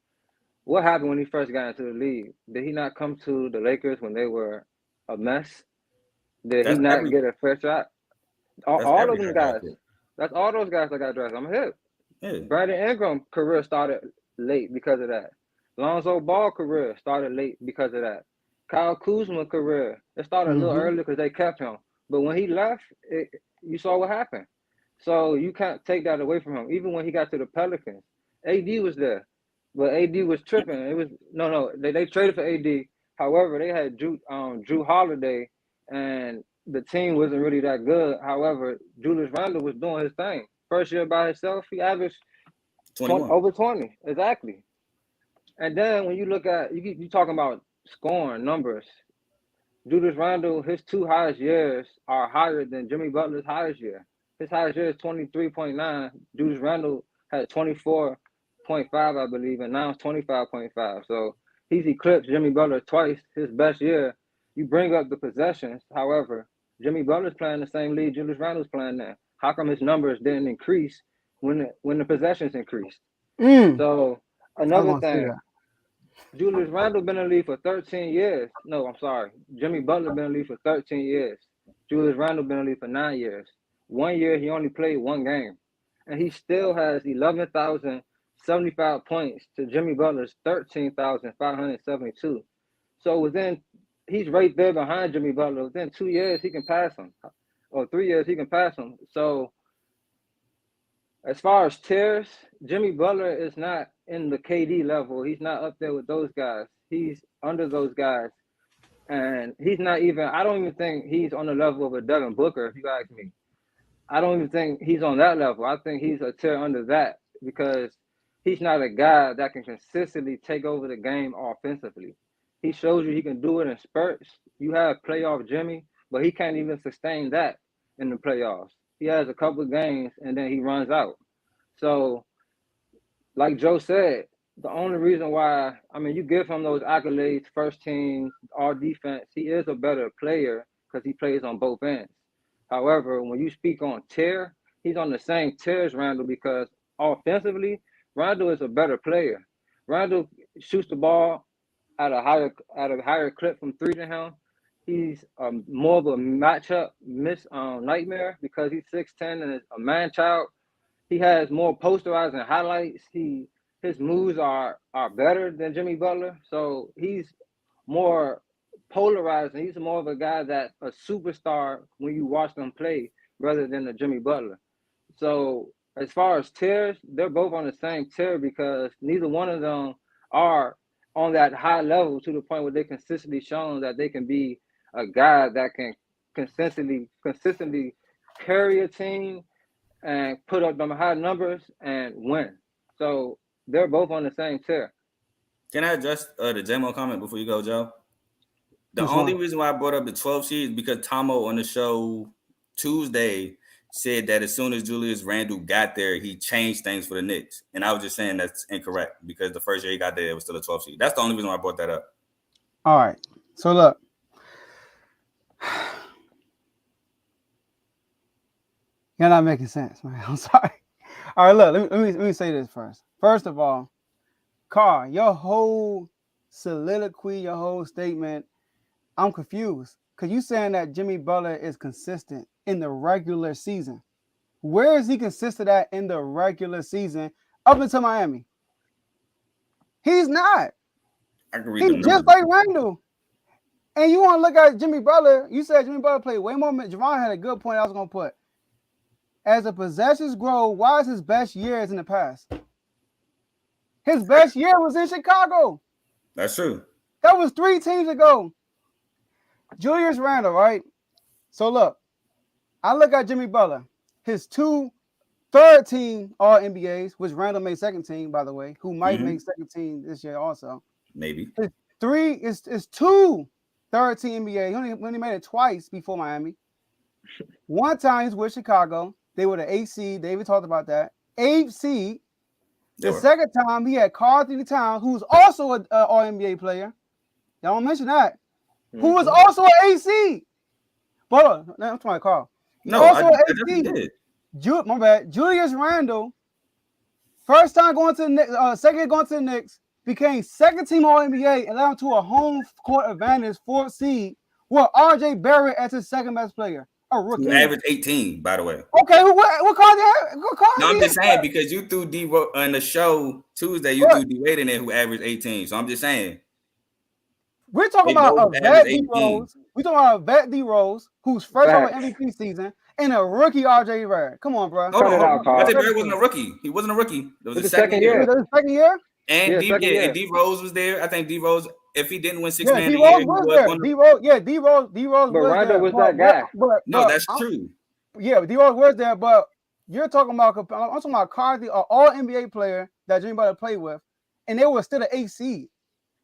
What happened when he first got into the league? Did he not come to the Lakers when they were a mess? Did he not get a fair shot? All of them guys. That's all those guys that got drafted. I'm hip. Yeah. Brandon Ingram career started late because of that. Lonzo Ball career started late because of that. Kyle Kuzma career, it started a little early because they kept him. But when he left, you saw what happened. So you can't take that away from him. Even when he got to the Pelicans, AD was there, but AD was tripping. It was no. They traded for AD. However, they had Drew Holiday, and the team wasn't really that good. However, Julius Randle was doing his thing. First year by himself, he averaged 21. over 20 exactly. And then when you look at you talking about scoring numbers, Julius Randle, his two highest years are higher than Jimmy Butler's highest year. His highest year is 23.9. Julius Randle had 24.5, I believe, and now it's 25.5. So he's eclipsed Jimmy Butler twice. His best year. You bring up the possessions. However, Jimmy Butler's playing the same league Julius Randle's playing now. How come his numbers didn't increase when the possessions increased? So I another was gonna say thing, that. Julius Randle been in the league for 13 years. No, I'm sorry. Jimmy Butler been in the league for 13 years. Julius Randle been in the league for 9 years. 1 year, he only played one game. And he still has 11,075 points to Jimmy Butler's 13,572. So he's right there behind Jimmy Butler. Within 2 years, he can pass him. Or 3 years, he can pass him. So as far as tiers, Jimmy Butler is not in the KD level. He's not up there with those guys. He's under those guys. And he's not even, I don't even think he's on the level of a Devin Booker, if you ask me. I don't even think he's on that level. I think he's a tier under that because he's not a guy that can consistently take over the game offensively. He shows you he can do it in spurts. You have playoff Jimmy, but he can't even sustain that in the playoffs. He has a couple of games and then he runs out. So, like Joe said, the only reason why, I mean, you give him those accolades, first team, all defense, he is a better player because he plays on both ends. However, when you speak on tier, he's on the same tier as Randle because offensively, Randle is a better player. Randle shoots the ball at a higher clip from three than him. He's more of a matchup nightmare because he's 6'10" and is a man child. He has more posterizing highlights. His moves are better than Jimmy Butler, so he's more polarizing. He's more of a guy that's a superstar when you watch them play rather than a Jimmy Butler. So as far as tiers, they're both on the same tier because neither one of them are on that high level to the point where they consistently shown that they can be a guy that can consistently carry a team and put up them high numbers and win. So they're both on the same tier. Can I address the J-Mo comment before you go, Joe? The Which only one? reason why I brought up the 12 seed is because Tomo on the show Tuesday said that as soon as Julius Randle got there, he changed things for the Knicks. And I was just saying that's incorrect because the first year he got there, it was still a 12 seed. That's the only reason why I brought that up. All right. So look. You're not making sense, man. I'm sorry. All right, look, let me say this first. First of all, Carr, your whole soliloquy, your whole statement, I'm confused. Because you saying that Jimmy Butler is consistent in the regular season. Where is he consistent at in the regular season up until Miami? He's not. I can read He's them just like Randle. And you want to look at Jimmy Butler, you said Jimmy Butler played way more. Javon had a good point I was going to put. As the possessions grow, why is his best years in the past? His best year was in Chicago. That's true. That was 3 teams ago. Julius Randle, right? So look, I look at Jimmy Butler. His 2 third-team All-NBAs, which Randle made second team, by the way, who might make second team this year also. Maybe. His 3 is 2 third-team NBA. He only made it twice before Miami. One time he's with Chicago. They were the 8th seed. They even talked about that. 8th seed. The second time he had Karl Anthony Towns, who's also an All-NBA player. Y'all don't mention that. Who was also an 8th seed. But I'm talking about Karl. No, also I an 8th did. My bad. Julius Randle, first time going to the Knicks, second going to the Knicks, became second team All-NBA and led him to a home court advantage 4th seed with R.J. Barrett as his second best player. A rookie. Who averaged 18, by the way. Okay, what card did No, I'm just saying because you threw D on the show Tuesday, you threw D Wade in there who averaged 18. So I'm just saying. We're talking about a vet D Rose. We're talking about a vet D Rose who's first over MVP season and a rookie RJ Barrett. Come on, bro. Hold Cut it on. out, Carl. RJ Barrett wasn't a rookie. He wasn't a rookie. It was It's his the second second year. year. Was that the second year? And Yeah, D, second year. and D Rose was there. I think D Rose, if he didn't win six Yeah, man D of the year, Rose he was was there. one of D Rose, yeah, D Rose But was Rondo there. was that guy. No, that's true. Yeah, D Rose was there, but you're talking about. I'm talking about Cardi, an All NBA player that Jimmy Butler played with, and they were still an 8 seed.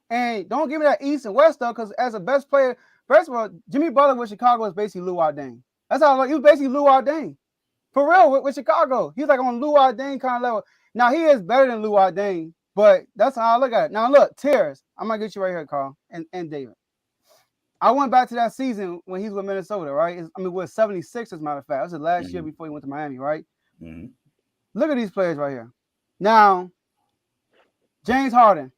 And don't give me that East and West though, because as a best player, first of all, Jimmy Butler with Chicago is basically Lou Deng. That's how he was basically Lou Deng. For real, with Chicago. He's like on Lou Deng kind of level. Now, he is better than Lou Deng, but that's how I look at it. Now, look, tears. I'm going to get you right here, Carl, and David. I went back to that season when he was with Minnesota, right? With 76, as a matter of fact. That was the last year before he went to Miami, right? Mm-hmm. Look at these players right here. Now, James Harden,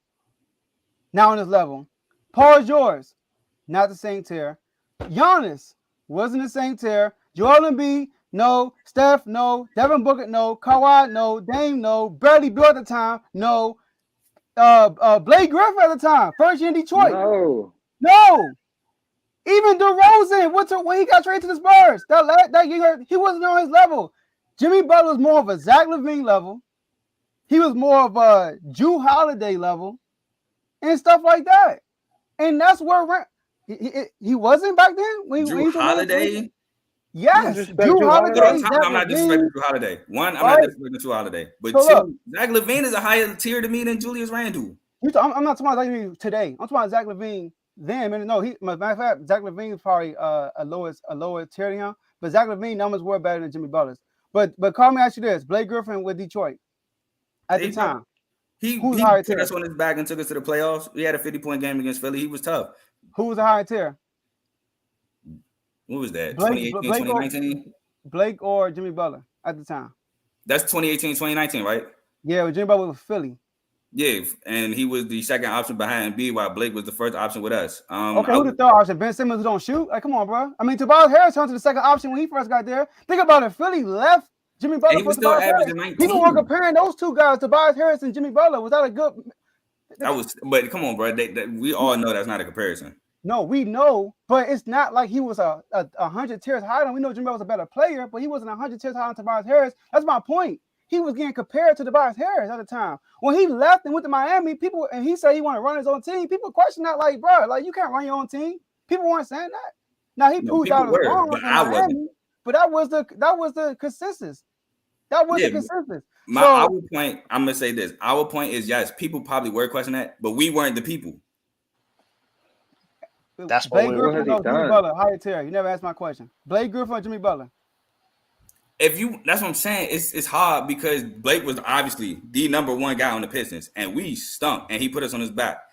now on this level. Paul George, not the same tier. Giannis wasn't the same tier. Joel Embiid, no. Steph, no. Devin Booker, no. Kawhi, no. Dame, no. Bradley Beal at the time, no. Blake Griffin at the time, first year in Detroit. No. Even DeRozan, when he got traded to the Spurs, that year, he wasn't on his level. Jimmy Butler was more of a Zach LaVine level. He was more of a Jrue Holiday level and stuff like that. And that's where he wasn't back then. Jrue Holiday? Yes. Jrue Holiday. I'm not disrespecting Jrue Holiday. One, I'm not disrespecting Jrue Holiday. But two, Zach LaVine is a higher tier to me than Julius Randle. I'm not talking about Zach LaVine today. I'm talking about Zach LaVine then. No, matter of fact, Zach LaVine is probably a lower tier than him. But Zach LaVine numbers were better than Jimmy Butler's. But Carl, me ask you this: Blake Griffin with Detroit at the time. He put us on his back and took us to the playoffs. We had a 50-point game against Philly. He was tough. Who was the higher tier? What was that? Blake, 2018, 2019? Blake or Jimmy Butler at the time? That's 2018, 2019, right? Yeah, Jimmy Butler was Philly. Yeah, and he was the second option behind Embiid, while Blake was the first option with us. Okay, who's the third option? Ben Simmons who don't shoot? Like, come on, bro. Tobias Harris turned to the second option when he first got there. Think about it. Philly left Jimmy Butler. And he was still averaging 19. People were comparing those two guys, Tobias Harris and Jimmy Butler. Was that a good? But come on, bro. We all know that's not a comparison. No, we know, but it's not like he was a 100 tiers higher than we know Jimmy Butler was a better player, but he wasn't 100 tiers higher than Tobias Harris. That's my point. He was getting compared to Tobias Harris at the time. When he left and went to Miami, and he said he wanted to run his own team, people questioned that, like, bro, like, you can't run your own team. People weren't saying that. Now he proved out his wrong in Miami, but that was the consensus. That was the consensus. Our point, I'm gonna say this. Our point is, yes, people probably were questioning that, but we weren't the people. That's what Blake Griffin or Jimmy Butler, higher tier. You never asked my question. Blake Griffin or Jimmy Butler? That's what I'm saying. It's hard because Blake was obviously the number one guy on the Pistons, and we stunk, and he put us on his back.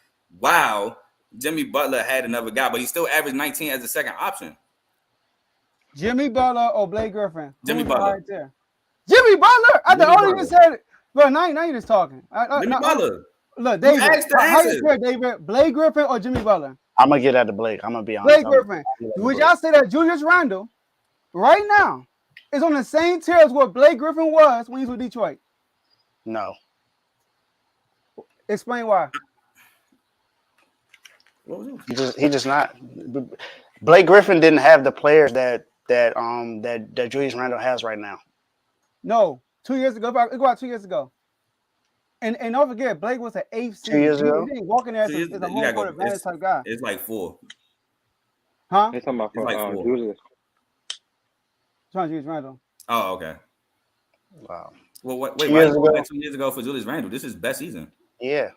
Wow, Jimmy Butler had another guy, but he still averaged 19 as a second option. Jimmy Butler or Blake Griffin? Jimmy Butler. Jimmy Butler? I the only one said it. Bro, now you just talking. Jimmy Butler. Look, David. Higher tier, David. Blake Griffin or Jimmy Butler? I'm gonna get at the Blake. I'm gonna be honest. Blake Griffin. Would y'all say that Julius Randle right now is on the same tier as what Blake Griffin was when he was with Detroit? No. Explain why. He just not. Blake Griffin didn't have the players that Julius Randle has right now. No, 2 years ago. Go about 2 years ago. And don't forget, Blake was an 8th seed. 2 years ago. He didn't walk in there as a home court advantage type guy. It's like 4. Huh? It's talking about like 4. Julius. Trying to use Randle. Oh, okay. Wow. Well, wait, why 2 years ago for Julius Randle? This is best season. Yeah.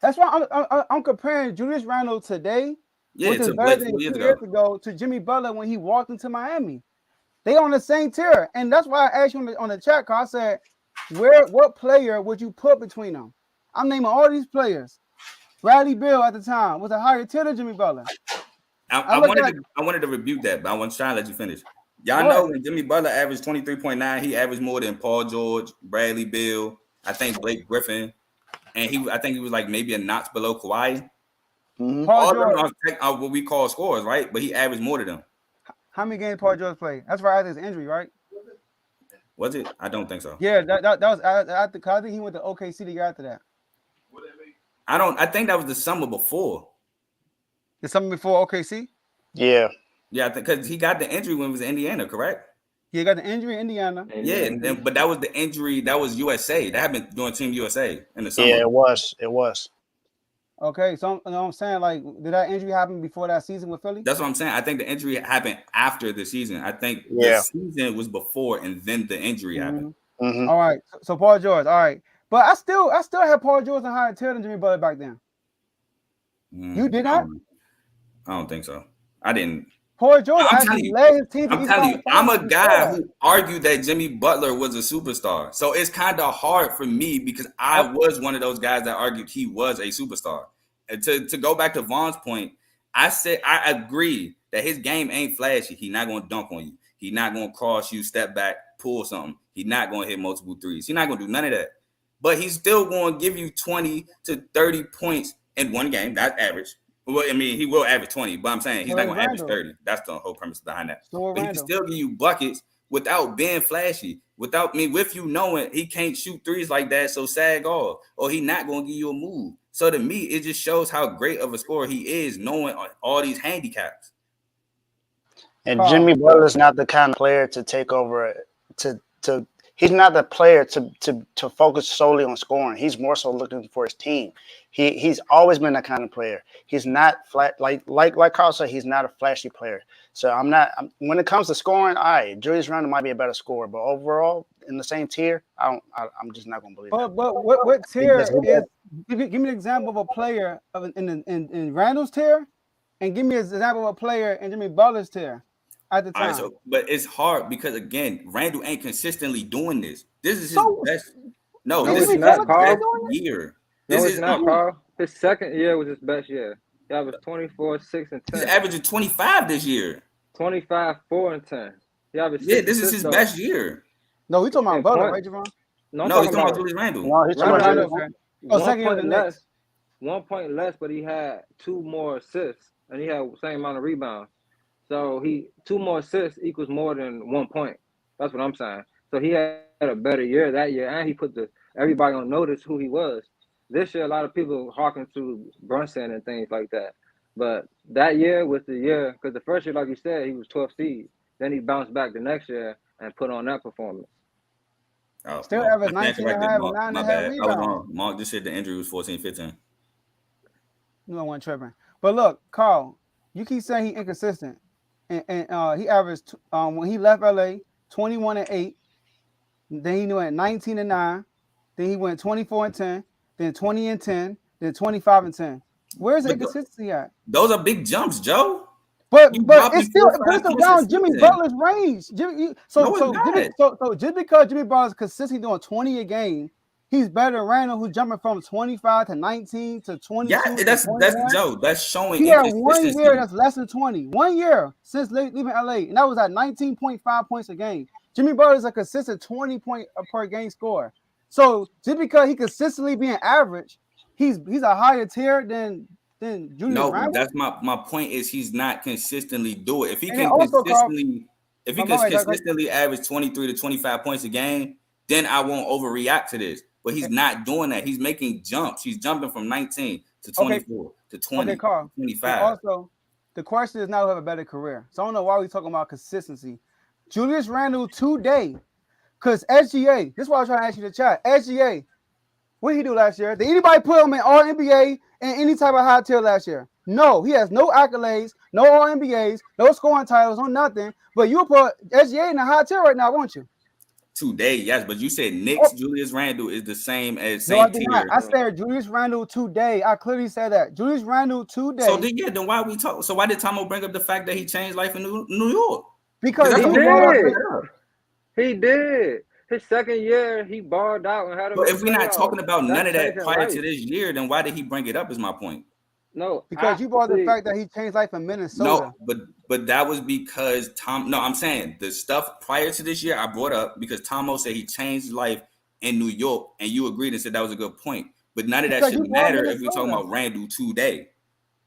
That's why I'm comparing Julius Randle today, which is better than 2 years ago, to Jimmy Butler when he walked into Miami. They on the same tier, and that's why I asked you on the chat card. I said, what player would you put between them? I'm naming all these players. Bradley Beal at the time was a higher tier than Jimmy Butler. I wanted to rebuke that, but I was trying to let you finish. Y'all know when Jimmy Butler averaged 23.9, he averaged more than Paul George, Bradley Beal, I think Blake Griffin, and I think he was like maybe a notch below Kawhi. Mm-hmm. All of them are what we call scores, right? But he averaged more than them. How many games Paul George played? That's right after his injury, right? Was it? I don't think so. Yeah, that was after. I think he went to OKC the year after that. I think that was the summer before. The summer before OKC? Yeah. Yeah, because he got the injury when he was in Indiana, correct? He got the injury in Indiana. Yeah, And but that was the injury. That was USA. That happened during Team USA in the summer. Yeah, it was. It was. Okay, so you know what I'm saying, like, did that injury happen before that season with Philly? That's what I'm saying. I think the injury happened after the season. I think the Yeah. season was before, and then the injury happened. Mm-hmm. All right, so Paul George. All right, but I still had Paul George in higher tier than Jimmy Butler back then. You did not? I don't think so. I didn't. Paul George I'm actually telling you, led his team to I'm East telling you, Conference I'm a Finals guy before who argued that Jimmy Butler was a superstar. So it's kind of hard for me because I was one of those guys that argued he was a superstar. And to go back to Vaughn's point, I said I agree that his game ain't flashy. He's not going to dunk on you. He's not going to cross you, step back, pull something. He's not going to hit multiple threes. He's not going to do none of that. But he's still going to give you 20 to 30 points in one game. That's average. Well, I mean, he will average 20, but I'm saying he's not going to average 30. That's the whole premise behind that. But he can still give you buckets without being flashy, without me, with you knowing he can't shoot threes like that, so sag off, or he not going to give you a move. So to me, it just shows how great of a scorer he is, knowing all these handicaps. And Jimmy Butler's not the kind of player to take over he's not the player to focus solely on scoring. He's more so looking for his team. He's always been that kind of player. He's not flat like Carl said, he's not a flashy player. So when it comes to scoring, Julius Randle might be a better scorer, but overall in the same tier, I'm just not gonna believe that. But what tier is give me an example of a player in Randle's tier, and give me an example of a player in Jimmy Butler's tier at the time. Right, but it's hard because again, Randle ain't consistently doing this. This is his best. No, this is his best year. No, it's not, Carl. His second year was his best year. That was 24, 6, and 10. He's averaging 25 this year. 25, 4, and 10. This is his best year. No, we talking about Butler, right, Javon? No, he's talking about Julius Randle. No, he's talking about Randle. Oh, second year less. 1 point less, but he had 2 more assists, and he had the same amount of rebounds. So 2 more assists equals more than 1 point. That's what I'm saying. So he had a better year that year, and he put everybody on notice who he was. This year, a lot of people harken to Brunson and things like that. But that year was the year, because the first year, like you said, he was 12th seed. Then he bounced back the next year and put on that performance. Oh, still averaged 19 and a half, 9 and a half rebounds. I was wrong. Mark just said the injury was 14, 15. No one tripping. But look, Carl, you keep saying he's inconsistent. And he averaged when he left LA 21 and 8. Then he went 19 and 9. Then he went 24 and 10. Then 20 and 10. Then 25 and 10. Where's the inconsistency at? Those are big jumps, Joe. But it's still around Jimmy Butler's range. So just because Jimmy Butler's consistently doing 20 a game, he's better than Randle, who's jumping from 25 to 19 to 22. Yeah, that's Joe. That's showing. He had 1 year that's less than 20. 1 year since leaving LA, and that was at 19.5 points a game. Jimmy Butler is a consistent 20 point per game scorer. So just because he consistently being average, he's a higher tier than Julius Randle. That's my point. Is he's not consistently do it. If he can consistently average 23 to 25 points a game, then I won't overreact to this. But he's not doing that. He's making jumps. He's jumping from 19 to 24 to 20 to 25. Also, the question is now who have a better career. So I don't know why we're talking about consistency. Julius Randle today, because SGA, this is why I was trying to ask you to chat. SGA, what did he do last year? Did anybody put him in All NBA and any type of high tier last year? No, he has no accolades, no All NBAs, no scoring titles, no nothing. But you put SGA in the high tier right now, won't you? Today, yes, but you said Knicks Julius Randle is the same as same tier. I said Julius Randle today. I clearly said that. Julius Randle today. So then why we talk? So why did Tomo bring up the fact that he changed life in New York? Because he did. His second year, he balled out and had a. But if we're not talking about none of that prior to this year, then why did he bring it up? Is my point. No, because you brought the fact that he changed life in Minnesota. No, but that was because I'm saying the stuff prior to this year I brought up because Tomo said he changed life in New York, and you agreed and said that was a good point. But none of that should matter if we're talking about Randle today.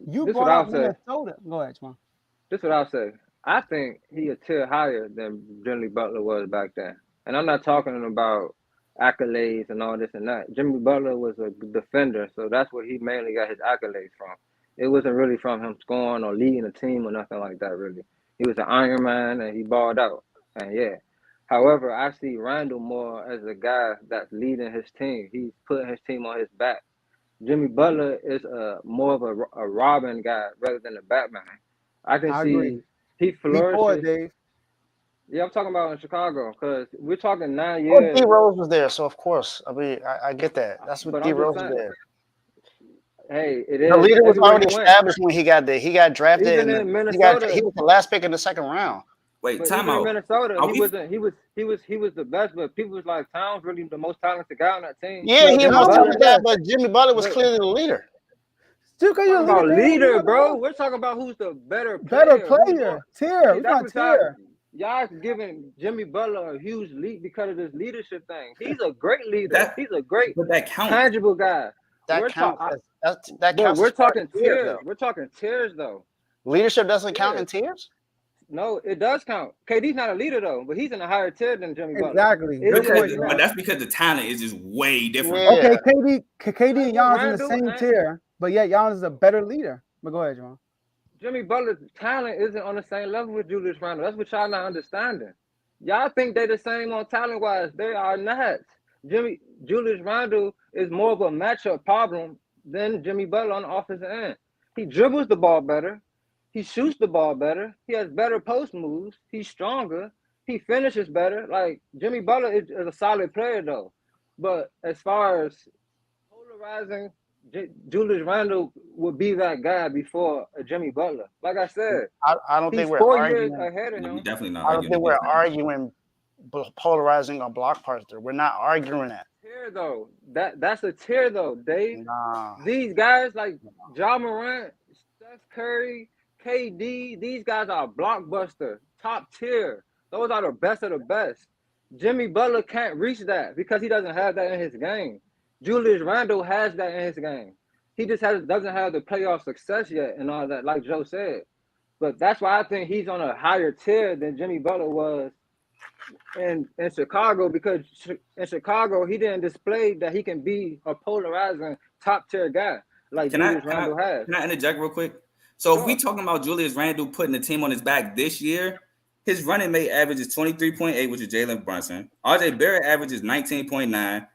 You brought up Minnesota. Go ahead, Jamal. This is what I'll say. I think he a tier higher than Jimmy Butler was back then. And I'm not talking about accolades and all this and that. Jimmy Butler was a defender, so that's where he mainly got his accolades from. It wasn't really from him scoring or leading a team or nothing like that, really. He was an Iron Man, and he balled out. And, yeah. However, I see Randle more as a guy that's leading his team. He's putting his team on his back. Jimmy Butler is more of a Robin guy rather than a Batman. I can I see agree. he Before flourishes. Dave, Yeah, I'm talking about in Chicago because we're talking 9 Well, D years. Rose was there, so of course, I mean, I get that. That's what But D I'm just Rose was saying, there. hey, it The is leader was everywhere already he went. established when he got there. He got drafted, Even and in he Minnesota, was the last pick in the second round. Wait, but time even in out. Minnesota, Are he we? wasn't. He was the best. But people was like, Towns really the most talented guy on that team. Yeah, no, he Jimmy was Towns is telling the Butler. guy, best. but Jimmy Butler was But clearly the leader. Still, because we're you're a talking leader, about Dave. leader, bro. We're talking about who's the better Better player. Who's player. on? Tier. See, We that's want what y'all tier. giving Jimmy Butler a huge lead because of this leadership thing. He's a great leader. That He's a great but that counts. tangible guy. That We're counts. talking, That but counts we're as far as talking tiers, tiers. though. We're talking tiers, though. Leadership doesn't count in Tiers. tiers. No, it does count. KD's not a leader though, but he's in a higher tier than Jimmy Butler. Exactly. Is Good he? Because, point, but John. that's because the talent is just way different. Yeah, Okay, KD and With Giannis in the Randle same and tier, but yet Giannis is a better leader. But go ahead, John. Jimmy Butler's talent isn't on the same level with Julius Randle. That's what y'all not understanding. Y'all think they the same on talent wise. They are not. Julius Randle is more of a matchup problem than Jimmy Butler on the offensive end. He dribbles the ball better. He shoots the ball better. He has better post moves. He's stronger. He finishes better. Like Jimmy Butler is a solid player though. But as far as polarizing, Julius Randle would be that guy before Jimmy Butler. Like I said, I don't think he's we're 4 years arguing. ahead of No, we him. definitely not I don't arguing think we're against that. arguing polarizing on block parts. We're not arguing that. Tier though, that's a tier though, Dave. Nah. These guys like Ja Morant, Steph Curry, KD, these guys are blockbuster, top tier. Those are the best of the best. Jimmy Butler can't reach that because he doesn't have that in his game. Julius Randle has that in his game. He just doesn't have the playoff success yet and all that, like Joe said. But that's why I think he's on a higher tier than Jimmy Butler was in Chicago, because in Chicago he didn't display that he can be a polarizing top tier guy like Julius Randle has. Can I interject real quick? So if we Sure. talking about Julius Randle putting the team on his back this year, his running mate average is 23.8, which is Jalen Brunson. RJ Barrett averages 19.9.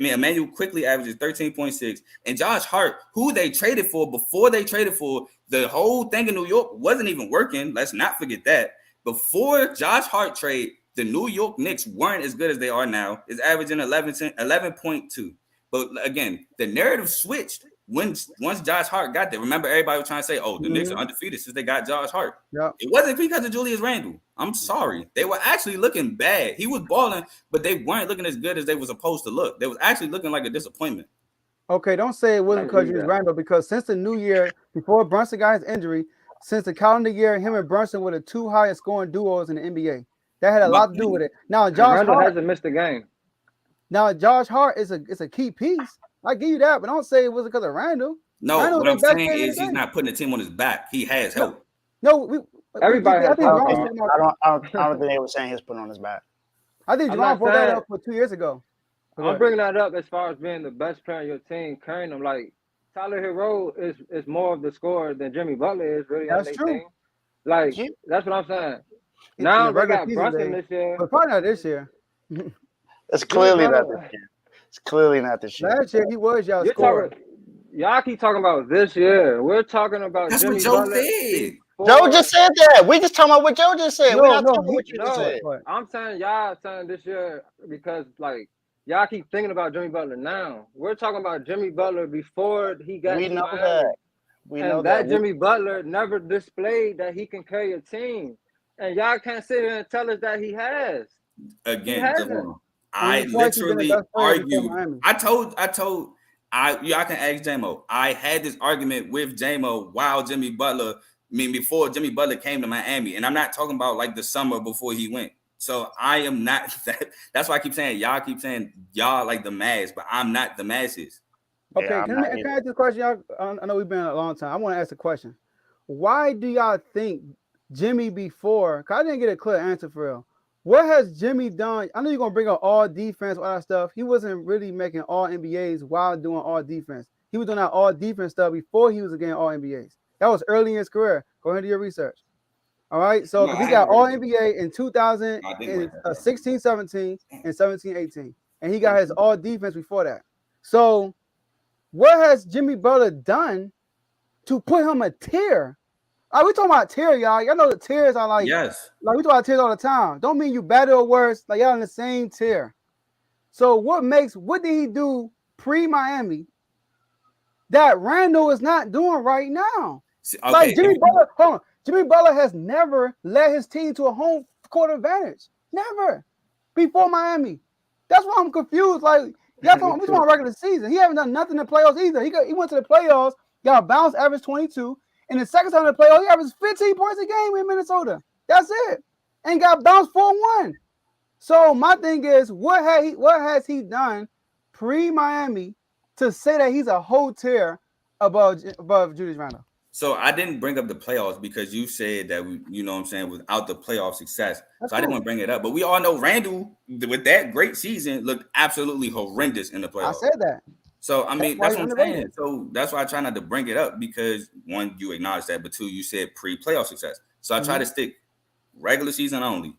Emmanuel quickly averages 13.6. And Josh Hart, who they traded for before they traded for, the whole thing in New York wasn't even working. Let's not forget that. Before Josh Hart trade, the New York Knicks weren't as good as they are now. It's averaging 11.2. But again, the narrative switched once Josh Hart got there. Remember, everybody was trying to say, "Oh, the Knicks are undefeated since they got Josh Hart." Yep. It wasn't because of Julius Randle. I'm sorry. They were actually looking bad. He was balling, but they weren't looking as good as they were supposed to look. They was actually looking like a disappointment. Okay, don't say it wasn't because you was Randall, because since the new year, before Brunson got his injury, since the calendar year, him and Brunson were the two highest scoring duos in the NBA. That had a lot to do with it. Now Randle hasn't missed a game. Now Josh Hart is a key piece. I give you that, but don't say it was because of Randall. No, Randall what I'm saying is he's not putting the team on his back. He has help. No, everybody has help. I don't think they were saying he was putting on his back. I think Javon brought that up for 2 years ago. I'm bringing that up as far as being the best player on your team, carrying them. Like Tyler Hero is more of the scorer than Jimmy Butler is really. That's true. Team. Like that's what I'm saying. Now they got Brunson this year, but probably not this year. It's clearly not this year. It's clearly not this year. Last year he was y'all scorer. Y'all keep talking about this year. We're talking about that's Jimmy what Joe Butler. said. Joe just said that. We just talking about what Joe just said. We're not talking about what you just said. I'm saying y'all saying this year because like y'all keep thinking about Jimmy Butler now. We're talking about Jimmy Butler before he got to Miami. That. We know that. Jimmy Butler never displayed that he can carry a team. And y'all can't sit here and tell us that he has. Again, I literally argued. Y'all can ask JMO. I had this argument with JMO before Jimmy Butler came to Miami. And I'm not talking about like the summer before he went. So I am not that. That's why I keep saying y'all like the mass, but I'm not the masses. Okay, can I ask this question? Y'all, I know we've been a long time. I want to ask a question. Why do y'all think Jimmy before? Because I didn't get a clear answer for real. What has Jimmy done? I know you're going to bring up all defense, all that stuff. He wasn't really making all NBAs while doing all defense. He was doing that all defense stuff before he was getting all NBAs. That was early in his career. Go ahead and do your research. All right, so No, because I he got ain't all really- NBA in I didn't write that down. 16-17 and 17-18, and he got his all defense before that. So, what has Jimmy Butler done to put him a tier? We talking about tier, y'all. Y'all know the tiers are like Yes. we talk about tiers all the time. Don't mean you better or worse. Like y'all in the same tier. So what did he do pre-Miami that Randall is not doing right now? Okay. Like Jimmy Butler, hold on. Jimmy Butler has never led his team to a home court advantage. Never. Before Miami. That's why I'm confused. Like, y'all talking about regular season. He haven't done nothing in the playoffs either. He went to the playoffs, got a bounce average 22. And the second time in the playoffs, he averaged 15 points a game in Minnesota. That's it. And got bounced 4-1. So my thing is, what has he done pre-Miami to say that he's a whole tier above Julius Randle? So I didn't bring up the playoffs because you said that without the playoff success. That's I didn't want to bring it up. But we all know Randall, with that great season, looked absolutely horrendous in the playoffs. I said that. So I mean, That's that's why what I'm he's saying. So that's why I try not to bring it up because one, you acknowledge that, but two, you said pre-playoff success. So I try to stick regular season only.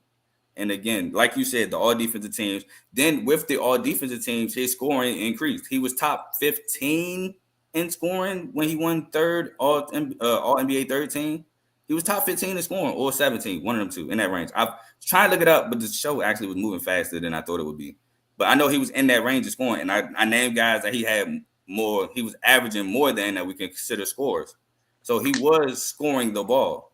And again, like you said, the all defensive teams. Then with the all defensive teams, his scoring increased. He was top 15 in scoring when he won third all NBA third team. He was top 15 in scoring or 17, one of them two in that range. I tried to look it up, but the show actually was moving faster than I thought it would be. But I know he was in that range of scoring, and I named guys that he had more. He was averaging more than that we can consider scores. So he was scoring the ball.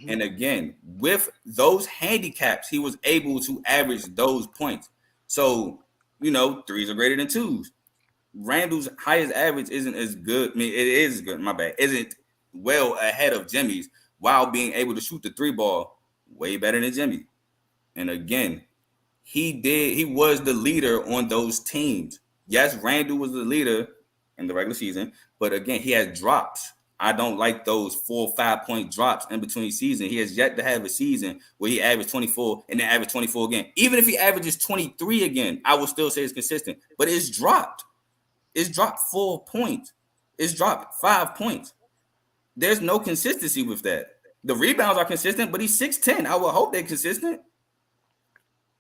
And again, with those handicaps, he was able to average those points. So, threes are greater than twos. Randall's highest average isn't as good. I mean, it is good. My bad. Isn't well ahead of Jimmy's while being able to shoot the three ball way better than Jimmy. And again, he was the leader on those teams. Yes, Randall was the leader in the regular season, but again, he has drops. I don't like those 4 or 5 point drops in between season. He has yet to have a season where he averaged 24 and then averaged 24 again. Even if he averages 23 again, I will still say it's consistent. But it's dropped. It's dropped 4 points. It's dropped 5 points. There's no consistency with that. The rebounds are consistent, but he's 6'10". I would hope they're consistent.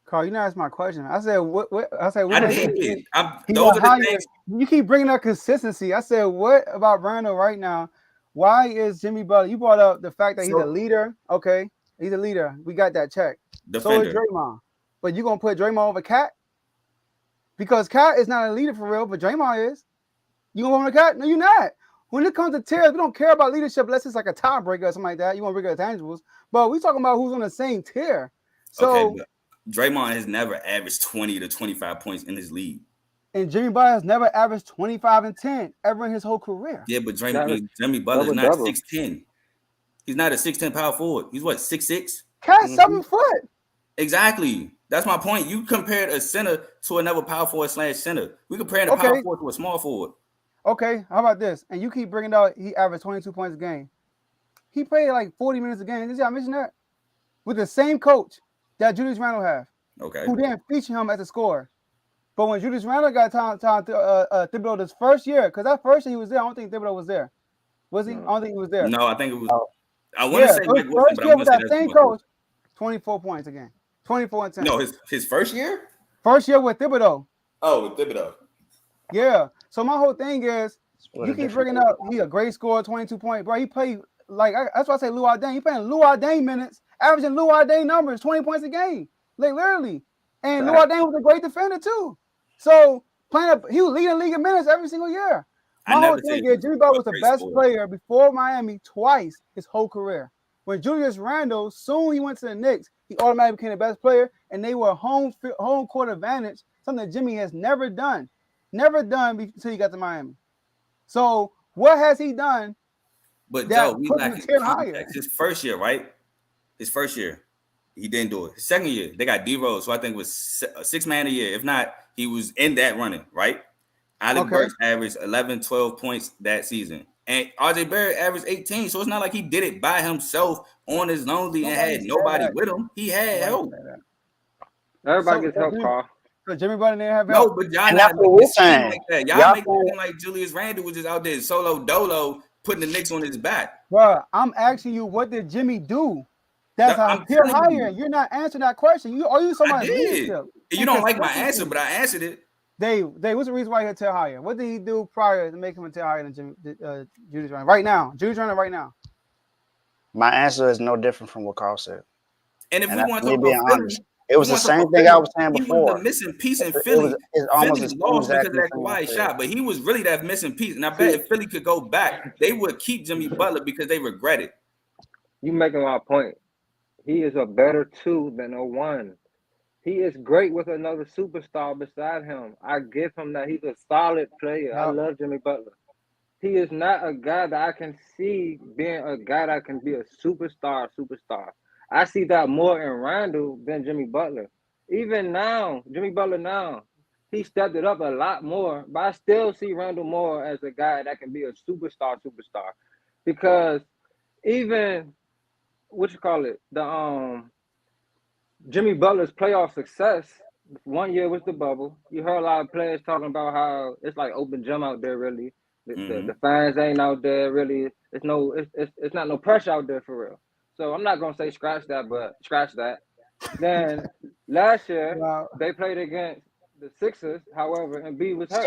Carl, you know that's my question. I said what I said what I did. Those are the things. You keep bringing up consistency. I said, what about Randall right now? Why is Jimmy Butler? You brought up the fact that he's a leader. Okay, he's a leader. We got that check. Defender. So is Draymond. But you gonna put Draymond over Cat? Because Cat is not a leader for real, but Draymond is. You gonna put him over Cat? No, you're not. When it comes to tiers, we don't care about leadership unless it's like a tiebreaker or something like that. You want to bring up tangibles, but we talking about who's on the same tier. So okay, Draymond has never averaged 20 to 25 points in his league. And Jimmy Butler has never averaged 25 and 10 ever in his whole career. Yeah, but Jimmy Butler is not 6'10". He's not a 6'10" power forward. He's what, 6'6"? Cat's 7 foot. Exactly. That's my point. You compared a center to another power forward / center. We compared a power forward to a small forward. Okay, how about this? And you keep bringing out he averaged 22 points a game. He played like 40 minutes a game. Did y'all mention that? With the same coach that Julius Randle have. Okay. Who didn't feature him as a scorer. But when Julius Randle got time to Thibodeau this first year, because that first year he was there, I don't think Thibodeau was there. Was he? I don't think he was there. No, I think it was. I want to say Mike Wilson, first year with that same coach, 24 points a game. 24 and 10. No, his first year? First year with Thibodeau. Oh, with Thibodeau. Yeah. So my whole thing is, you keep bringing up he a great scorer, 22 points. Bro, he played like, that's why I say Lou Ardain. He playing Lou Ardain minutes, averaging Lou Ardain numbers, 20 points a game. Like, literally. And Lou Ardain was a great defender, too. So, he was leading league in minutes every single year. My whole thing is, Jimmy Butler was the best player before Miami twice his whole career. When Julius Randle, soon he went to the Knicks, he automatically became the best player, and they were home court advantage, something that Jimmy has never done. Never done until he got to Miami. So, what has he done? But Joe, we lack context. His first year, right? His first year, he didn't do it. His second year, they got D-Rose, who I think was a 6-man a year. If not, he was in that running, right? Alec Burks averaged 11, 12 points that season. And RJ Barrett averaged 18. So it's not like he did it by himself on his lonely and had nobody with him. He had help. Everybody gets help, Carl. So Jimmy Butler didn't have No, help. but y'all not making it seem like that. Y'all make it seem like Julius Randle was just out there solo dolo putting the Knicks on his back. Bro, I'm asking you, what did Jimmy do That's I'm a tier telling higher. you. You're not answering that question. Are you I somebody's did. leadership? You don't like my answer, but I answered it. Dave, what's the reason why he's a tier higher? What did he do prior to make him a tier higher than Julius Randle? Right now, Julius Randle right now. My answer is no different from what Carl said. And if And we that's want to me talk being about Philly, honest. It was the same thing I was saying he was the before. missing piece in It's Philly. almost Philly the same lost because exactly of that thing I Kawhi said. shot, but he was really that missing piece. And I bet if Philly could go back, they would keep Jimmy Butler because they regret it. You making my point. He is a better 2 than a 1. He is great with another superstar beside him. I give him that. He's a solid player. I love Jimmy Butler. He is not a guy that I can see being a guy that can be a superstar. I see that more in Randle than Jimmy Butler. Even now, Jimmy Butler now, he stepped it up a lot more, but I still see Randle more as a guy that can be a superstar. Because even Jimmy Butler's playoff success, one year was the bubble. You heard a lot of players talking about how it's like open gym out there, really. The fans ain't out there, really. It's not no pressure out there for real. So I'm not going to say scratch that, but scratch that. Then last year, they played against the Sixers. However, Embiid was hurt.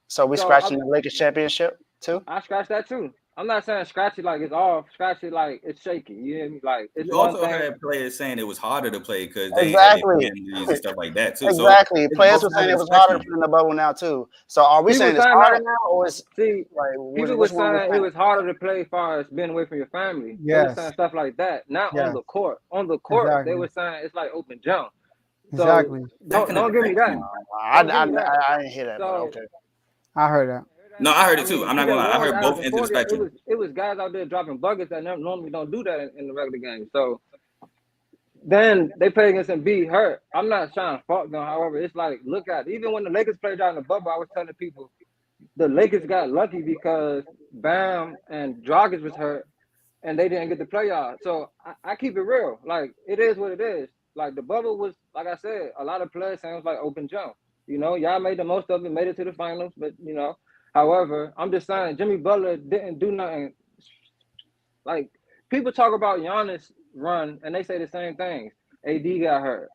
So we scratching the Lakers championship too? I scratched that too. I'm not saying scratch it like it's off. Scratch it like it's shaky. You hear me? Like it's you one also thing. heard players saying it was harder to play because they Exactly. had injuries and stuff like that too. Exactly. So Players were saying it was harder to play in the bubble now too. So are we saying it's harder now, or is People were saying it was harder to play as far as being away from your family. They were saying stuff like that. Not on the court. On the court, they were saying it's like open jump. So Exactly. Don't give me that. I didn't hear that, but okay. I heard that. No, I heard it too. I'm not gonna lie. I heard both ends of the spectrum. It was guys out there dropping buckets that normally don't do that in the regular game. So then they played against Embiid hurt. I'm not trying to fault them. However, it's like, look at it. Even when the Lakers played out in the bubble, I was telling people the Lakers got lucky because Bam and Dragic was hurt and they didn't get the playoffs. So I keep it real. Like, it is what it is. Like, the bubble was, like I said, a lot of players saying it was like open jump. You know, y'all made the most of it, made it to the finals, but, you know. However, I'm just saying Jimmy Butler didn't do nothing. Like, people talk about Giannis' run, and they say the same things. AD got hurt.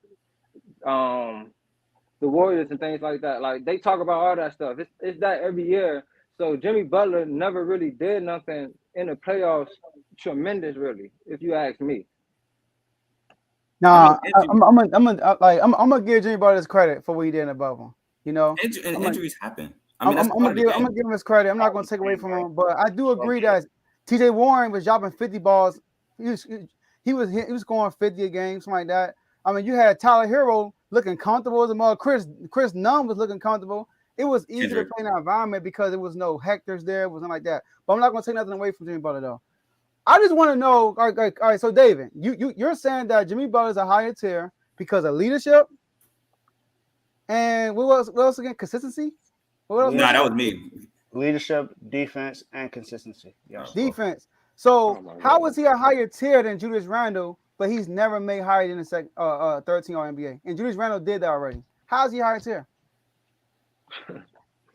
The Warriors and things like that. Like, they talk about all that stuff. It's that every year. So Jimmy Butler never really did nothing in the playoffs tremendous, really, if you ask me. Nah, I'm gonna give Jimmy Butler his credit for what he did in the bubble. You know, injuries happen. I'm gonna give him his credit. I'm not gonna take away from him, but I do agree that TJ Warren was dropping 50 balls. He was scoring 50 a game, something like that. I mean, you had Tyler Hero looking comfortable as a mother. Chris Nunn was looking comfortable. It was easy to play in that environment because there was no Hectors there. It wasn't like that. But I'm not gonna take nothing away from Jimmy Butler though. I just want to know. All right. So David, you're saying that Jimmy Butler is a higher tier because of leadership, and what else again? Consistency. No, that was me. Leadership, defense, and consistency. Yes. Defense. So how is he a higher tier than Julius Randle, but he's never made higher than the 13 All NBA? And Julius Randle did that already. How is he higher tier?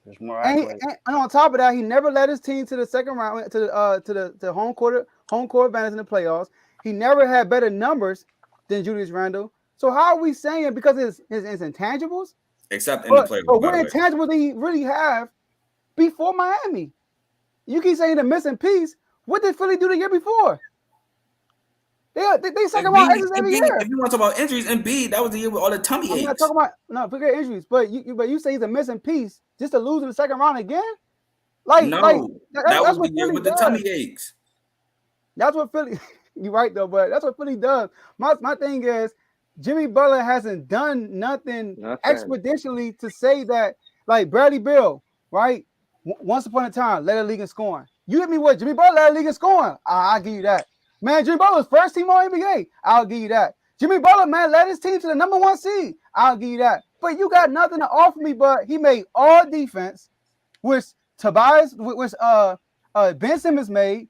There's more and on top of that, he never led his team to the second round, to the home court advantage in the playoffs. He never had better numbers than Julius Randle. So how are we saying because his intangibles? Except in the playoffs. But what intangibles did he really have before Miami? You keep saying the missing piece. What did Philly do the year before? They second round exits every year. If you want to talk about injuries, Embiid, that was the year with all the tummy aches. I'm not talking about forget injuries, but you say he's a missing piece just to lose in the second round again? That was the year with the tummy aches. That's what Philly. You're right though, but that's what Philly does. My thing is Jimmy Butler hasn't done nothing expeditionally to say that, like Bradley Beal, right? Once upon a time, led the league in scoring. You hit me with Jimmy Butler led the league in scoring. I'll give you that. Man, Jimmy Butler's first team on NBA. I'll give you that. Jimmy Butler, man, led his team to the number 1 seed. I'll give you that. But you got nothing to offer me, but he made all defense, which Ben Simmons made.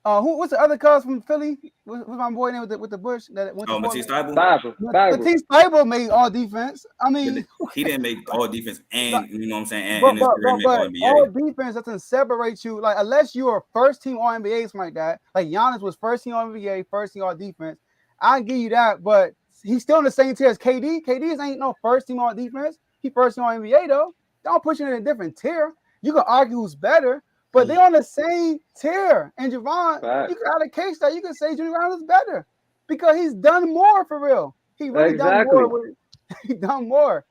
What's the other cuz from Philly? What's my boy name with the Bush that went to Matisse Thybulle. Matisse Thybulle made all defense. I mean, he didn't make all defense, and you know what I'm saying. And his career made all NBA. All defense doesn't separate you, like unless you are first team All NBA, something like that. Like Giannis was first team All NBA, first team All Defense. I give you that, but he's still in the same tier as KD. KD ain't no first team on defense. He first team on NBA though. Don't push it in a different tier. You can argue who's better, but they're on the same tier. And Javon, you can add a case that you can say Jimmy Brown is better because he's done more for real. He really done more. He done more.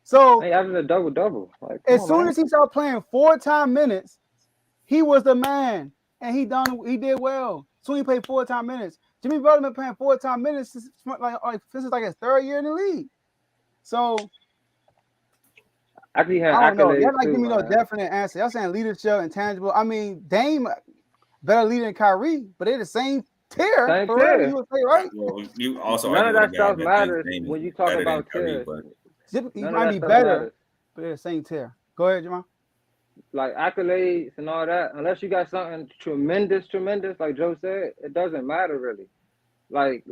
So he having a double. Like, as soon as he started playing 4-time minutes, he was the man, and he did well. Soon he played 4-time minutes. Jimmy Butler been playing 4-time minutes since this is like his third year in the league. So I don't know. Y'all not giving me no definite answer. Y'all saying leadership, intangible. I mean, Dame better leader than Kyrie, but they're the same tier. Same for tier. Real, you would say, right? Well, you also none of that stuff matters when you talk about tiers. He might be better, but they're the same tier. Go ahead, Jamal. Like accolades and all that, unless you got something tremendous, like Joe said, it doesn't matter really. Like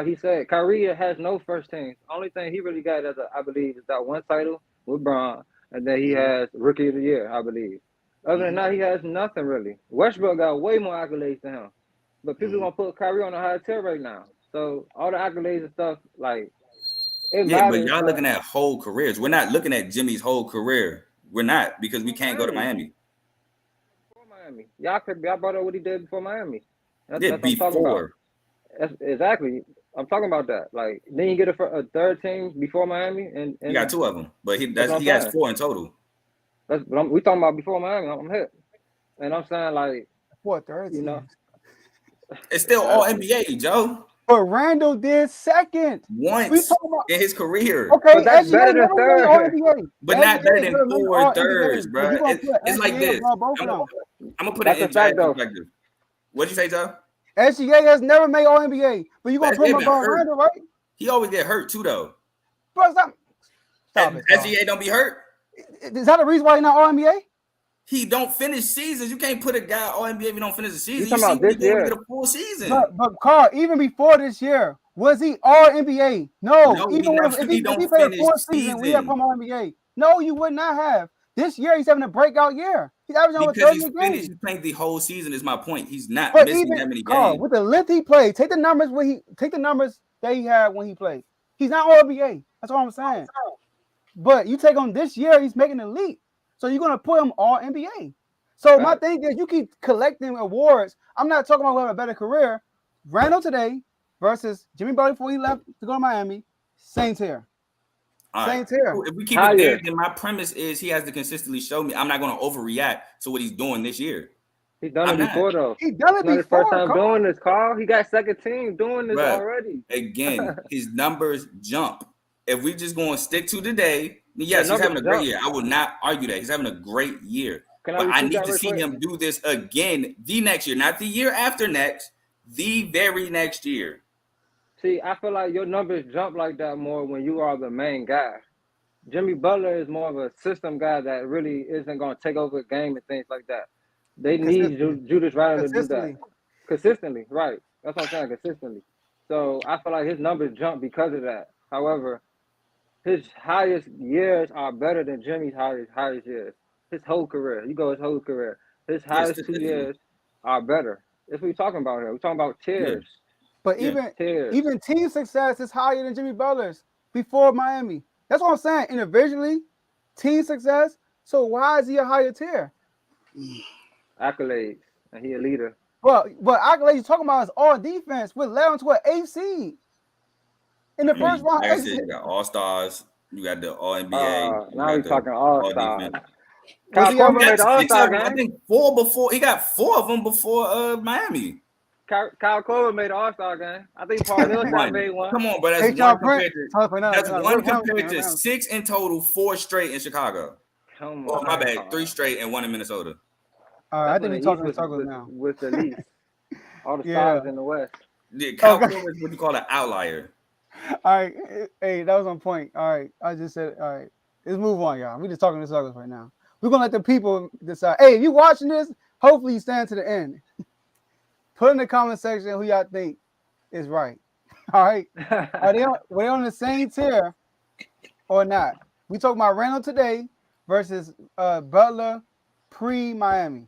he said, Kyrie has no first team. Only thing he really got, I believe, is that one title with Bron, and then he has Rookie of the Year, I believe. Other than that, he has nothing really. Westbrook got way more accolades than him, but people gonna put Kyrie on a high tier right now. So all the accolades and stuff, like it matters. But y'all looking at whole careers. We're not looking at Jimmy's whole career. We're not, because we can't go to Miami. Before Miami, y'all brought up what he did before Miami. That's before. What I'm talking about. Exactly. I'm talking about that. Like, then you get a third team before Miami, and he got 2 of them, but he has 4 in total. We talking about before Miami. I'm hit, and I'm saying like 4 thirds. You know, it's still all NBA, Joe. But Randall did second once in his career. Okay, but that's better than third. But not better than 4 thirds, bro. It's like this. I'm gonna put it in perspective. What'd you say, Joe? SGA has never made All NBA, but you gonna put him above Randall, right? He always get hurt too, though. Bro, stop it. SGA don't be hurt. Is that the reason why he's not All NBA? He don't finish seasons. You can't put a guy All NBA if he don't finish the season. You talking about this year? Get a full season. But Carl, even before this year, was he All NBA? No, even if he played a full season, we have come All NBA. No, you would not have. This year, he's having a breakout year. He's averaging over 30 games. He's playing the whole season. Is my point. He's not but missing even, that many Carl, games. With the length he played, take the numbers that he had when he played. He's not All NBA. That's what I'm saying. But you take on this year, he's making the leap. So you're gonna put him All NBA. So my thing is, you keep collecting awards. I'm not talking about who have a better career. Randall today versus Jimmy Butler before he left to go to Miami. Same tier. Same tier. If we keep it there, then my premise is he has to consistently show me. I'm not going to overreact to what he's doing this year. He's done it before, though. He's done it before. His first time doing this, Carl. He got second team doing this already. Again, his numbers jump. If we just going to stick to today, yes, he's having a great year. I will not argue that. He's having a great year. But I need to see him do this again the next year, not the year after next, the very next year. See, I feel like your numbers jump like that more when you are the main guy. Jimmy Butler is more of a system guy that really isn't going to take over a game and things like that. They need Julius Randle to do that. Consistently, right. That's what I'm saying, consistently. So I feel like his numbers jump because of that. However, his highest years are better than Jimmy's highest years. His whole career. You go his whole career. His highest 2 years are better. That's what we're talking about here. We're talking about tiers. But even team success is higher than Jimmy Butler's before Miami. That's what I'm saying. Individually, team success. So why is he a higher tier? Accolades. And he a leader. But accolades you're talking about is all defense. We're led to an 8 seed. In the first round. Like I said, you got All-Stars. You got the All-NBA. Now we're talking All-Stars. Kyle Korver made the All-Star game. I think 4 before. He got 4 of them before Miami. Kyle Korver made the All-Star game. I think Paul Millsap made one. Come on, but that's one compared to 6 in total, 4 straight in Chicago. Come on. Oh, my bad. 3 straight and 1 in Minnesota. All right, I think we're talking in circles now. With the least. All the stars in the West. Yeah, Kyle Korver is what you call an outlier. All right. Hey, that was on point. All right. I just said, all right. Let's move on, y'all. We're just talking in circles right now. We're going to let the people decide. Hey, if you're watching this, hopefully you stand to the end. Put in the comment section who y'all think is right. All right. Are they on the same tier or not? We talking about Randall today versus Butler pre-Miami.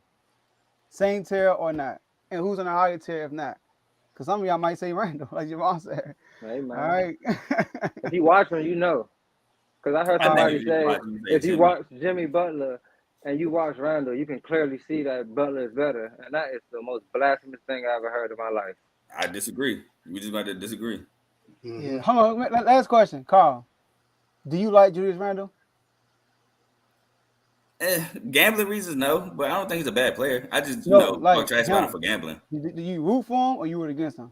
Same tier or not? And who's on a higher tier if not? Because some of y'all might say Randall, like your mom said. Hey All man, right. if you watch him, you know. Because I heard I think somebody if you say watch him, say if you Jimmy. watch Jimmy Butler and you watch Randall, you can clearly see that Butler is better, and that is the most blasphemous thing I ever heard in my life. I disagree. We just got to disagree. Yeah. Hold on. Last question, Carl. Do you like Julius Randle? Gambling reasons, no, but I don't think he's a bad player. I just, No, talk like trash about him him. for gambling. Do you root for him or you root against him?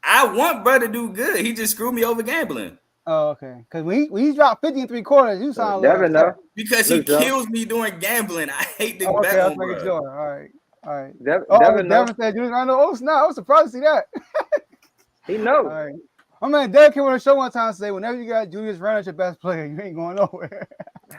I want bro to do good. He just screwed me over gambling Oh, okay. Because when he dropped 50 and 3/4, you sound a little Devin, upset. though. because he Look, Joe. kills me doing gambling. I hate to Oh, okay, bet I was on making bro. sure. All right. Devin, though. Devin said Julius Randle. Oh, snap. I was surprised to see that. He All knows. right. My man Derek came on the show one time and say, whenever you got Julius Randle your best player, you ain't going nowhere.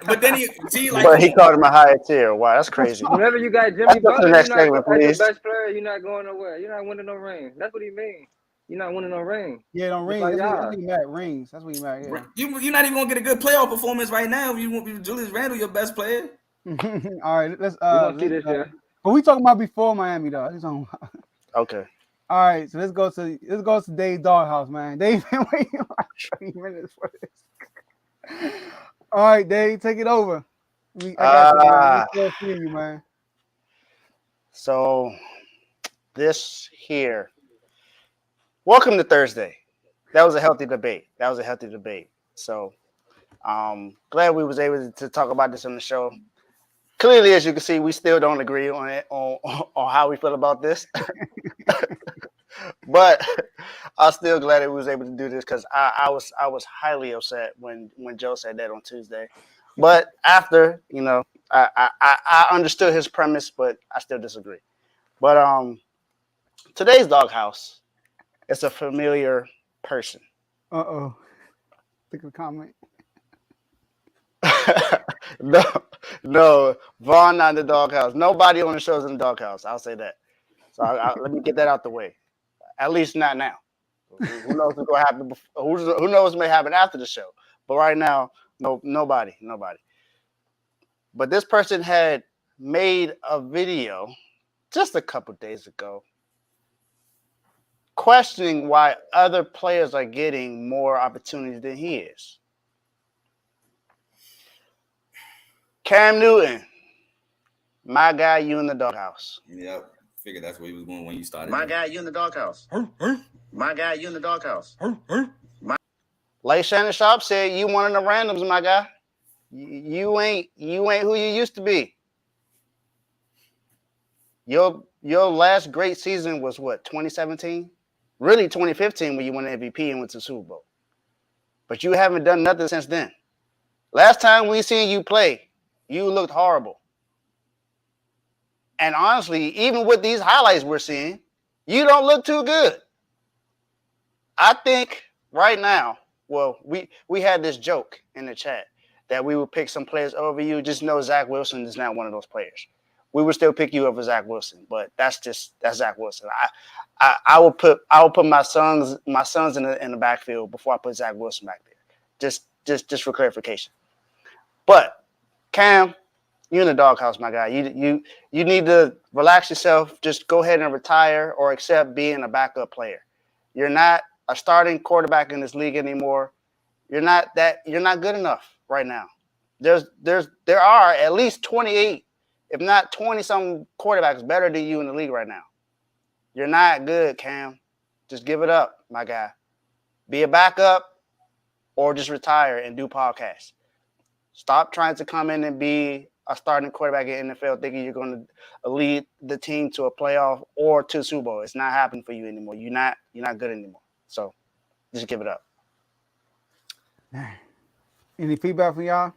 But then he see like But he called him a higher tier. Wow, that's crazy. Whenever you got Jimmy Let's go to the Butler, next you're not segment, as your please. best player. You're not going nowhere. You're not winning no ring. That's what he means. You're not winning no ring. Yeah, don't Just rings. like That's y'all. what you mad. Rings. That's what you mad. Yeah. you're not even gonna get a good playoff performance right now. You won't be Julius Randle your best player. All right. Let's We're gonna see this year. but we talking about before Miami though. Okay. All right, so let's go to Dave's doghouse, man. Dave been waiting like 30 minutes for this. All right, Dave, take it over. I got you, man. So this here. Welcome to Thursday. That was a healthy debate. So glad we was able to talk about this on the show. Clearly, as you can see, we still don't agree on it on how we feel about this. But I'm still glad that we was able to do this because I was highly upset when Joe said that on Tuesday. But after, I understood his premise, but I still disagree. But today's doghouse is a familiar person. Uh-oh. Think of a comment. No, Vaughn not in the doghouse. Nobody on the show is in the doghouse. I'll say that. So let me get that out the way. At least not now. Who knows what's going to happen? Who knows what may happen after the show? But right now, nobody. But this person had made a video just a couple days ago questioning why other players are getting more opportunities than he is. Cam Newton, my guy, you in the doghouse. Yep. Figured that's where he was going when you started. My guy, you in the doghouse. My guy, you in the doghouse. Like Shannon Sharp said, you one of the randoms, my guy. You ain't who you used to be. Your last great season was what, 2017? Really 2015 when you won the MVP and went to the Super Bowl. But you haven't done nothing since then. Last time we seen you play, you looked horrible. And honestly, even with these highlights we're seeing, you don't look too good. I think right now, well, we had this joke in the chat that we would pick some players over you. Just know Zach Wilson is not one of those players. We would still pick you over Zach Wilson, but that's Zach Wilson. I will put my sons in the backfield before I put Zach Wilson back there. Just for clarification. But Cam, you're in the doghouse, my guy. You need to relax yourself. Just go ahead and retire or accept being a backup player. You're not a starting quarterback in this league anymore. You're not good enough right now. There are at least 28, if not 20-some quarterbacks better than you in the league right now. You're not good, Cam. Just give it up, my guy. Be a backup or just retire and do podcasts. Stop trying to come in and be a starting quarterback in the NFL thinking you're going to lead the team to a playoff or to Super Bowl. It's not happening for you anymore. You're not good anymore. So just give it up. Any feedback from y'all?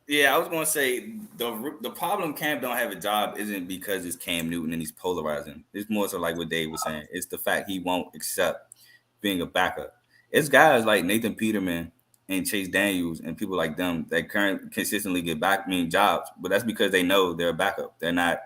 Yeah, I was going to say the problem Cam don't have a job isn't because it's Cam Newton and he's polarizing. It's more so like what Dave was saying. It's the fact he won't accept being a backup. It's guys like Nathan Peterman and Chase Daniels and people like them that consistently get jobs, but that's because they know they're a backup. They're not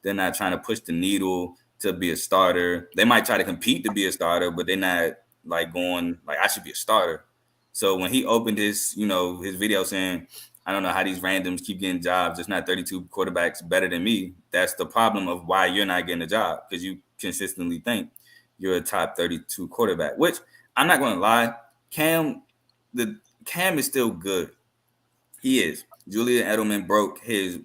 trying to push the needle to be a starter. They might try to compete to be a starter, but they're not like going like I should be a starter. So when he opened his video saying, I don't know how these randoms keep getting jobs. There's not 32 quarterbacks better than me. That's the problem of why you're not getting a job, because you consistently think you're a top 32 quarterback. Which I'm not going to lie, Cam is still good. He is. Julian Edelman broke his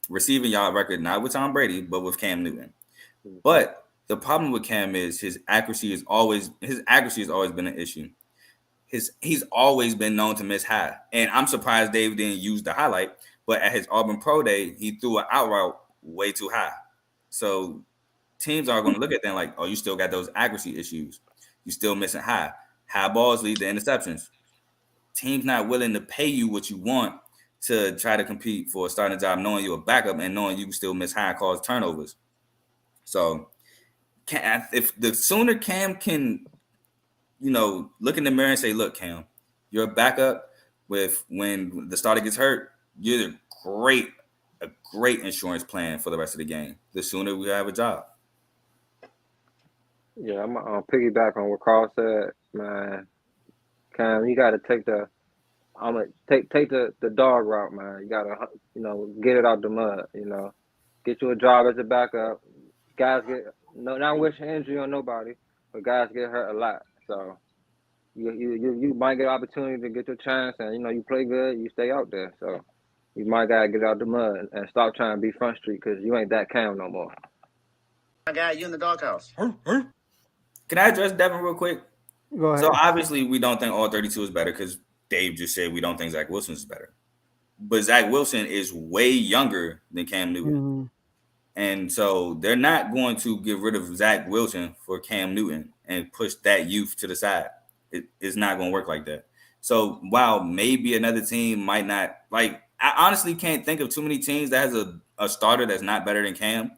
receiving yard record, not with Tom Brady, but with Cam Newton. But the problem with Cam is his accuracy has always been an issue. He's always been known to miss high. And I'm surprised Dave didn't use the highlight, but at his Auburn Pro Day, he threw an out route way too high. So teams are going to look at them like, oh, you still got those accuracy issues. You still missing high. High balls lead to interceptions. Teams not willing to pay you what you want to try to compete for a starting job, knowing you're a backup and knowing you can still miss high cause turnovers. So if the sooner Cam can, look in the mirror and say, look, Cam, you're a backup when the starter gets hurt, you're a great insurance plan for the rest of the game. The sooner we have a job. Yeah, I'm gonna piggyback on what Carl said, man. Cam, you gotta take the dog route, man. You gotta, get it out the mud. Get you a job as a backup. Guys not wishing injury on nobody, but guys get hurt a lot. So you might get an opportunity to get your chance, and you play good, you stay out there. So you might gotta get out the mud and stop trying to be Front Street because you ain't that Cam no more. My guy, you in the doghouse. Can I address Devin real quick? Go ahead. So obviously we don't think all 32 is better because Dave just said we don't think Zach Wilson is better. But Zach Wilson is way younger than Cam Newton. Mm-hmm. And so they're not going to get rid of Zach Wilson for Cam Newton and push that youth to the side. It's not going to work like that. So while maybe another team might not, I honestly can't think of too many teams that has a starter that's not better than Cam.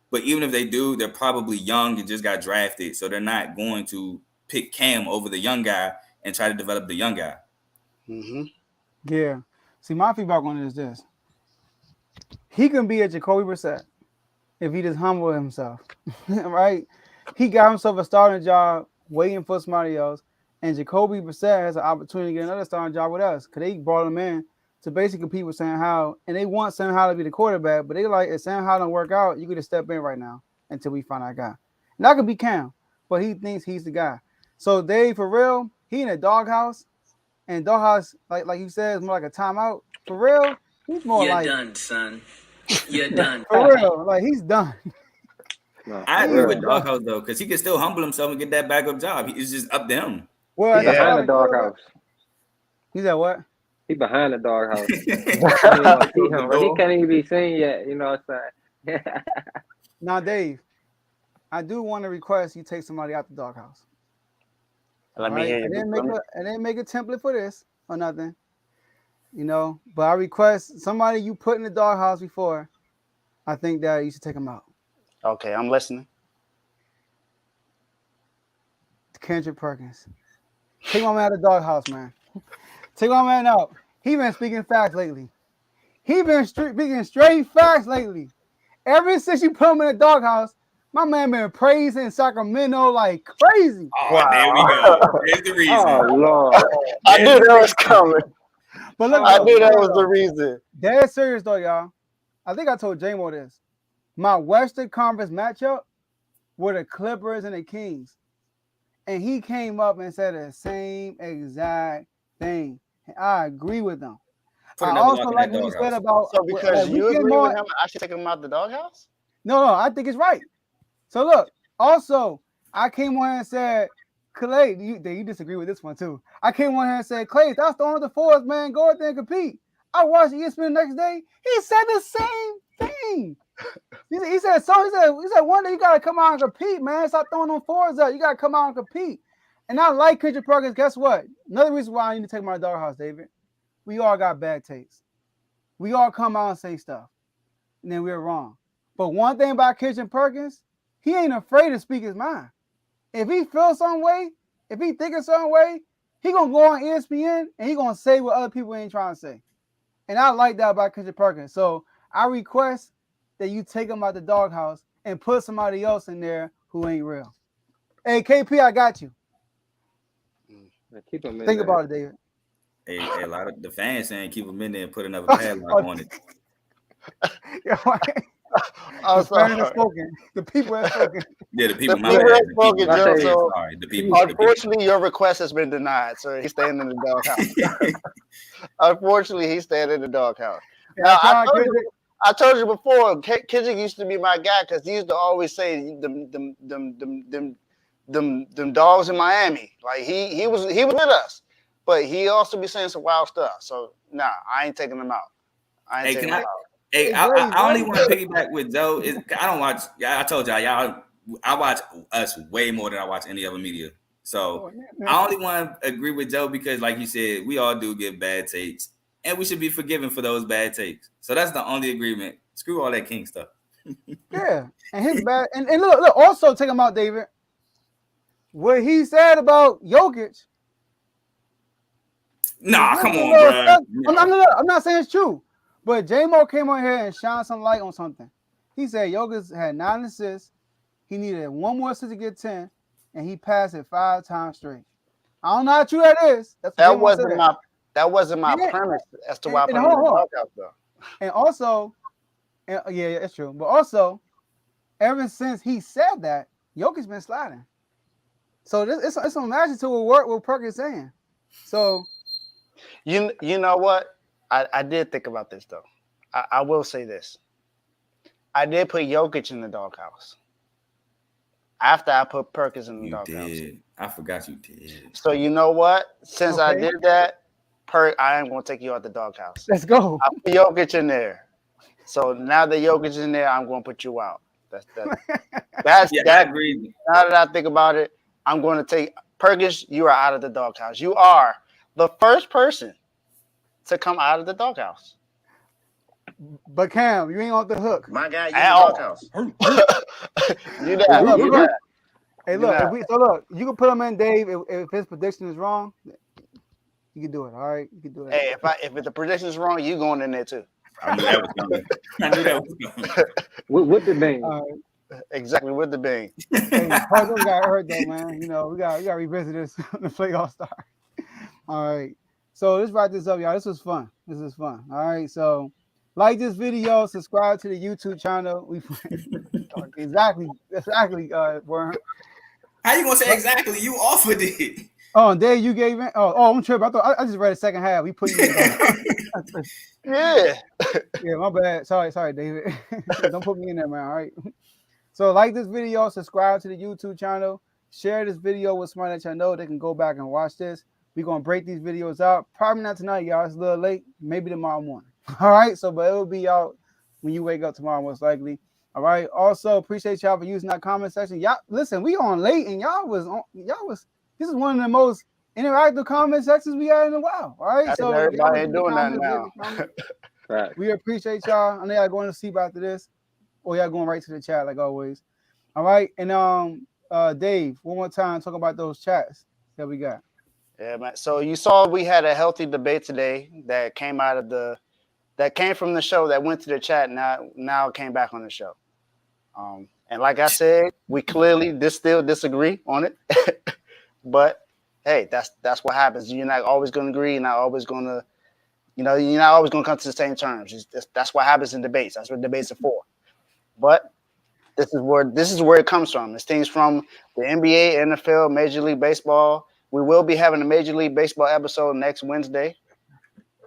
But even if they do, they're probably young and just got drafted. So they're not going to pick Cam over the young guy and try to develop the young guy. Mm-hmm. Yeah. See, my feedback on it is this. He can be a Jacoby Brissett if he just humble himself, right? He got himself a starting job waiting for somebody else, and Jacoby Brissett has an opportunity to get another starting job with us because they brought him in to basically compete with Sam Howell, and they want Sam Howell to be the quarterback, but they like, if Sam Howell don't work out, you could just step in right now until we find our guy. And that could be Cam, but he thinks he's the guy. So Dave, for real, he in a doghouse, and doghouse, like you said, is more like a timeout. For real, he's more You're like done, son. You're done. For real, like he's done. No, I agree with Doghouse though, because he can still humble himself and get that backup job. It's just up to him. Well, he's behind the doghouse. He said what? He behind the doghouse. He can't even be seen yet. You know what I'm saying? Now, Dave, I do want to request you take somebody out the doghouse. Let me hear. I didn't make a template for this or nothing, but I request somebody you put in the doghouse before. I think that you should take them out. Okay, I'm listening. Kendrick Perkins. Take my man out of the doghouse, man. Take my man out. He been speaking facts lately. He been speaking straight facts lately. Ever since you put him in the doghouse, my man been praising Sacramento like crazy. Oh, wow. There we go. There's the reason. Oh, Lord. I knew that was coming. But look, I knew that was the reason. Dead serious though, y'all. I think I told J-Mo this. My Western Conference matchup were the Clippers and the Kings. And he came up and said the same exact thing. And I agree with them. I also like what you said about... So because you agree with him, I should take him out the doghouse? No, I think it's right. So look, also, I came on here and said, Clay, you disagree with this one too. I came on here and said, Clay, that's the only the fours, man. Go out there and compete. I watched ESPN the next day. He said the same thing. He said one day you gotta come out and compete, man. Stop throwing them fours up. You gotta come out and compete. And I like Kendrick Perkins. Guess what? Another reason why I need to take my doghouse, David. We all got bad taste. We all come out and say stuff, and then we're wrong. But one thing about Kendrick Perkins, he ain't afraid to speak his mind. If he feels some way, if he thinking some way, he gonna go on ESPN and he gonna say what other people ain't trying to say. And I like that about Kendrick Perkins. So I request that you take him out the doghouse and put somebody else in there who ain't real. Hey, KP, I got you. Keep him in Think there. about it, David. Hey, a lot of the fans saying keep him in there and put another padlock on it. I'm The fan has sorry. spoken. The people have spoken. Yeah, the The people. My people bad. have The spoken, people. Joe. say- So Sorry, the people. The people. unfortunately, your request has been denied. So he's staying in the doghouse. Unfortunately, he's staying in the doghouse. Yeah, Now I tried, I told you before, Kendrick used to be my guy because he used to always say them dogs in Miami. Like he was with us, but he also be saying some wild stuff. So nah, I ain't taking him out. I ain't Hey, taking can him I? out. Hey, Hey, I Dave, only right? want to piggyback with Joe. I don't watch. I told y'all. I watch us way more than I watch any other media. So I only want to agree with Joe because, like you said, we all do give bad takes, and we should be forgiven for those bad takes. So that's the only agreement. Screw all that King stuff. Yeah, and his bad. And look. Also, take him out, David. What he said about Jokic. Nah, come on, bro. I'm not saying it's true, but J-Mo came on here and shined some light on something. He said Jokic had 9 assists. He needed one more assist to get 10, and he passed it 5 times straight. I don't know how true that is. That's what J-Mo said. That wasn't my Yeah. premise as to why I And put him in the hold on. doghouse though. And also, yeah, it's true. But also, ever since he said that, Jokic's been sliding. So it's some magic to what Perk is saying. So You know what? I did think about this though. I will say this. I did put Jokic in the doghouse after I put Perkins in the You doghouse. did. I forgot you did. So you know what? Since I Okay. did that, I am going to take you out the doghouse. let's go. I put Jokic in there. So now that Jokic is in there, I'm going to put you out. That's Yeah, that. I agree. Now that I think about it, I'm going to take Perkins. You are out of the doghouse. You are the first person to come out of the doghouse. But Cam, you ain't on the hook. My guy, you in At the all. doghouse. You that. Look, You look. that. Hey, look. You can put him in, Dave. If his prediction is wrong, you can do it. All right, you can do it. Hey, if the prediction is wrong, you going in there too. I knew that was coming. I knew that was coming. With the bang. Exactly with the bang. Hey, Parker got hurt though, man. You know, we got to revisit this the play All Star. All right, so let's wrap this up, y'all. This was fun. All right, so like this video, subscribe to the YouTube channel. We exactly, Worm. How you gonna say exactly? You offered it. Oh, and Dave, you gave in. Oh, I'm tripping. I just read the second half. We put you in. Yeah. Yeah, my bad. Sorry, David. Don't put me in there, man. All right. So like this video, subscribe to the YouTube channel, share this video with somebody that y'all know. They can go back and watch this. We're gonna break these videos out. Probably not tonight, y'all. It's a little late. Maybe tomorrow morning. All right. So, but it will be out when you wake up tomorrow, most likely. All right. Also, appreciate y'all for using that comment section. Y'all, listen, we on late, and this is one of the most interactive comment sections we had in a while. All right. So everybody ain't doing that now. Right. We appreciate y'all. I know y'all going to sleep after this, or y'all going right to the chat like always. All right. And Dave, one more time, talk about those chats that we got. Yeah, man. So you saw we had a healthy debate today that came from the show that went to the chat. Now came back on the show. And like I said, we clearly still disagree on it. But hey, that's what happens. You're not always going to agree. You're not always going to, you're not always going to come to the same terms. That's what happens in debates. That's what debates are for. But this is where it comes from. It's things from the NBA, NFL, Major League Baseball. We will be having a Major League Baseball episode next Wednesday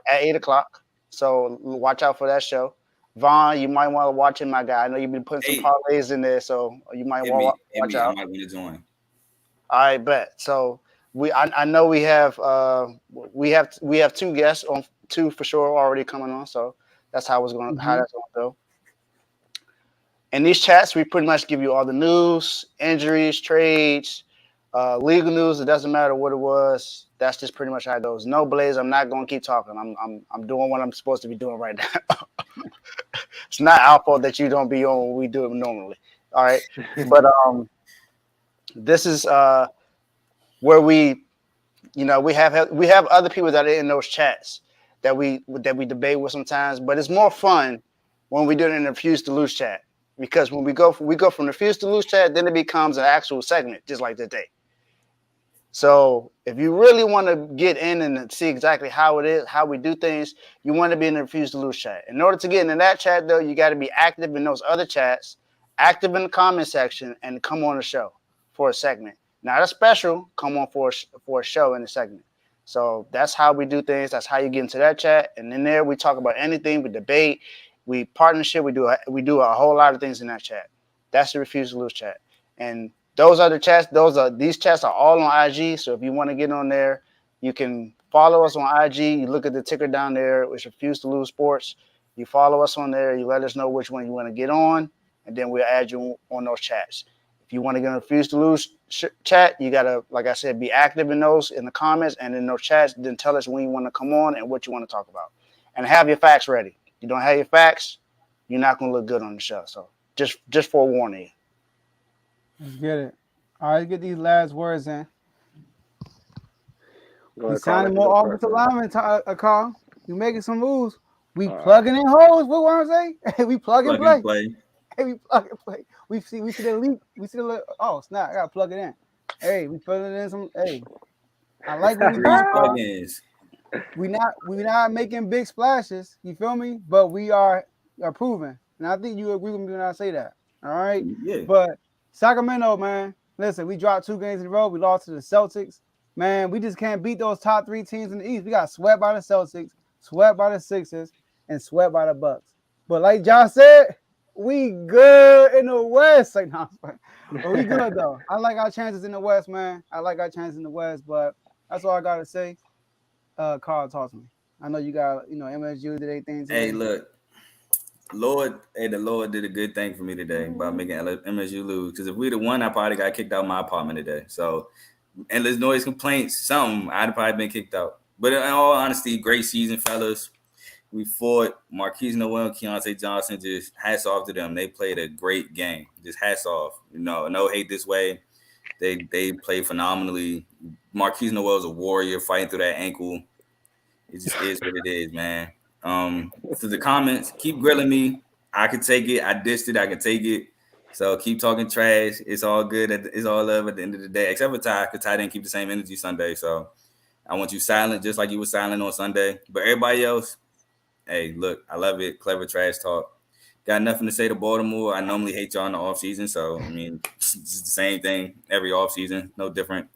at 8:00. So watch out for that show. Vaughn, you might want to watch it, my guy. I know you've been putting some parlays in there, so you might want to watch out. I might want to join. I bet. So I know we have two guests on, two for sure already coming on. So that's how that's going to go. In these chats, we pretty much give you all the news, injuries, trades, legal news. It doesn't matter what it was. That's just pretty much how it goes. No, Blaze, I'm not going to keep talking. I'm doing what I'm supposed to be doing right now. It's not our fault that you don't be on when we do it normally. All right, but this is where we have other people that are in those chats that we debate with sometimes. But it's more fun when we do it in the Refuse to Lose chat. Because when we go from Refuse to Lose chat, then it becomes an actual segment, just like today. So if you really want to get in and see exactly how it is, how we do things, you want to be in the Refuse to Lose chat. In order to get into that chat, though, you got to be active in those other chats, active in the comment section, and come on the show for a segment. Not a special, come on for a show in a segment. So that's how we do things. That's how you get into that chat. And in there, we talk about anything. We debate. We partnership. We do a whole lot of things in that chat. That's the Refuse to Lose chat. And those other chats, these chats are all on IG. So if you want to get on there, you can follow us on IG. You look at the ticker down there, which Refuse to Lose Sports. You follow us on there. You let us know which one you want to get on, and then we'll add you on those chats. If you want to get on Refuse to Lose chat, you gotta, like I said, be active in those in the comments and in those chats. Then tell us when you want to come on and what you want to talk about, and have your facts ready. You don't have your facts, you're not gonna look good on the show. So just forewarning. Let's get it. All right, get these last words in. We signing more offensive linemen, Carl. You making some moves. We plugging in holes. What want to say? We plug and play. Hey, we plug and play. We see the leak. We see the oh snap! I gotta plug it in. Hey, we putting in some. Hey, I like what we doing. We not making big splashes. You feel me? But we are improving, and I think you agree with me when I say that. All right. Yeah. But Sacramento, man. Listen, we dropped 2 games in a row. We lost to the Celtics. Man, we just can't beat those top 3 teams in the East. We got swept by the Celtics, swept by the Sixers, and swept by the Bucks. But like Josh said, we good in the West. Like, no, but we good though. I like our chances in the West, man. I like our chances in the West, but that's all I gotta say. Carl, talk to me. I know you got, MSU did their thing today. Hey, look. The Lord did a good thing for me today by making MSU lose. Because if we'd have won, I probably got kicked out of my apartment today. So, endless noise complaints, something, I'd have probably been kicked out. But in all honesty, great season, fellas. We fought. Marquise Noel and Keontae Johnson, just hats off to them. They played a great game. Just hats off. No hate this way. They played phenomenally. Marquise Noel's a warrior fighting through that ankle. It just is what it is, man. For the comments, keep grilling me. I can take it. I dissed it. I can take it. So keep talking trash. It's all good. It's all love at the end of the day. Except for Ty, because Ty didn't keep the same energy Sunday. So I want you silent, just like you were silent on Sunday. But everybody else, hey, look, I love it. Clever trash talk. Got nothing to say to Baltimore. I normally hate y'all in the offseason. So, I mean, it's the same thing every offseason. No different.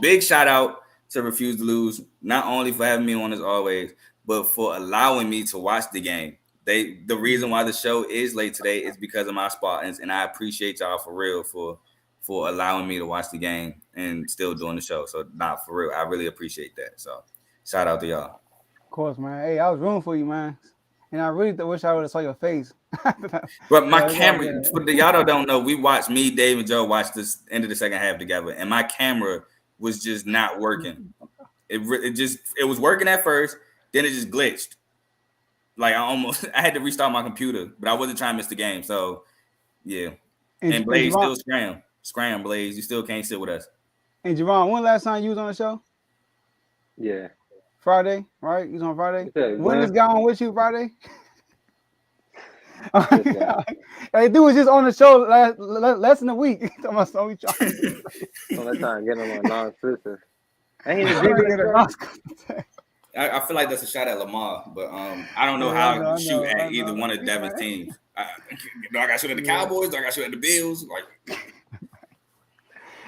Big shout out to Refuse to Lose, not only for having me on as always, but for allowing me to watch the game. The reason why the show is late today is because of my Spartans, and I appreciate y'all for real for allowing me to watch the game and still doing the show. So, not for real. I really appreciate that. So, shout out to y'all. Of course, man. Hey, I was rooting for you, man. And I really wish I would have saw your face. But my camera, for the y'all don't know, we watched me, Dave, and Joe watch this end of the second half together, and my camera was just not working. It was working at first, then it just glitched. Like I had to restart my computer, but I wasn't trying to miss the game. So yeah. And Blaze still scram, Blaze. You still can't sit with us. And Javon, when last time you was on the show? Yeah. Friday, right? You was on Friday. Yeah, when is going with you Friday? Hey, dude was just on the show less than a week. I'm trying to get him on non-exclusive. I feel like that's a shot at Lamar, but I don't know how to shoot at either one of Devin's teams. Do I got to shoot at the Cowboys? Do I got to shoot at the Bills? Like,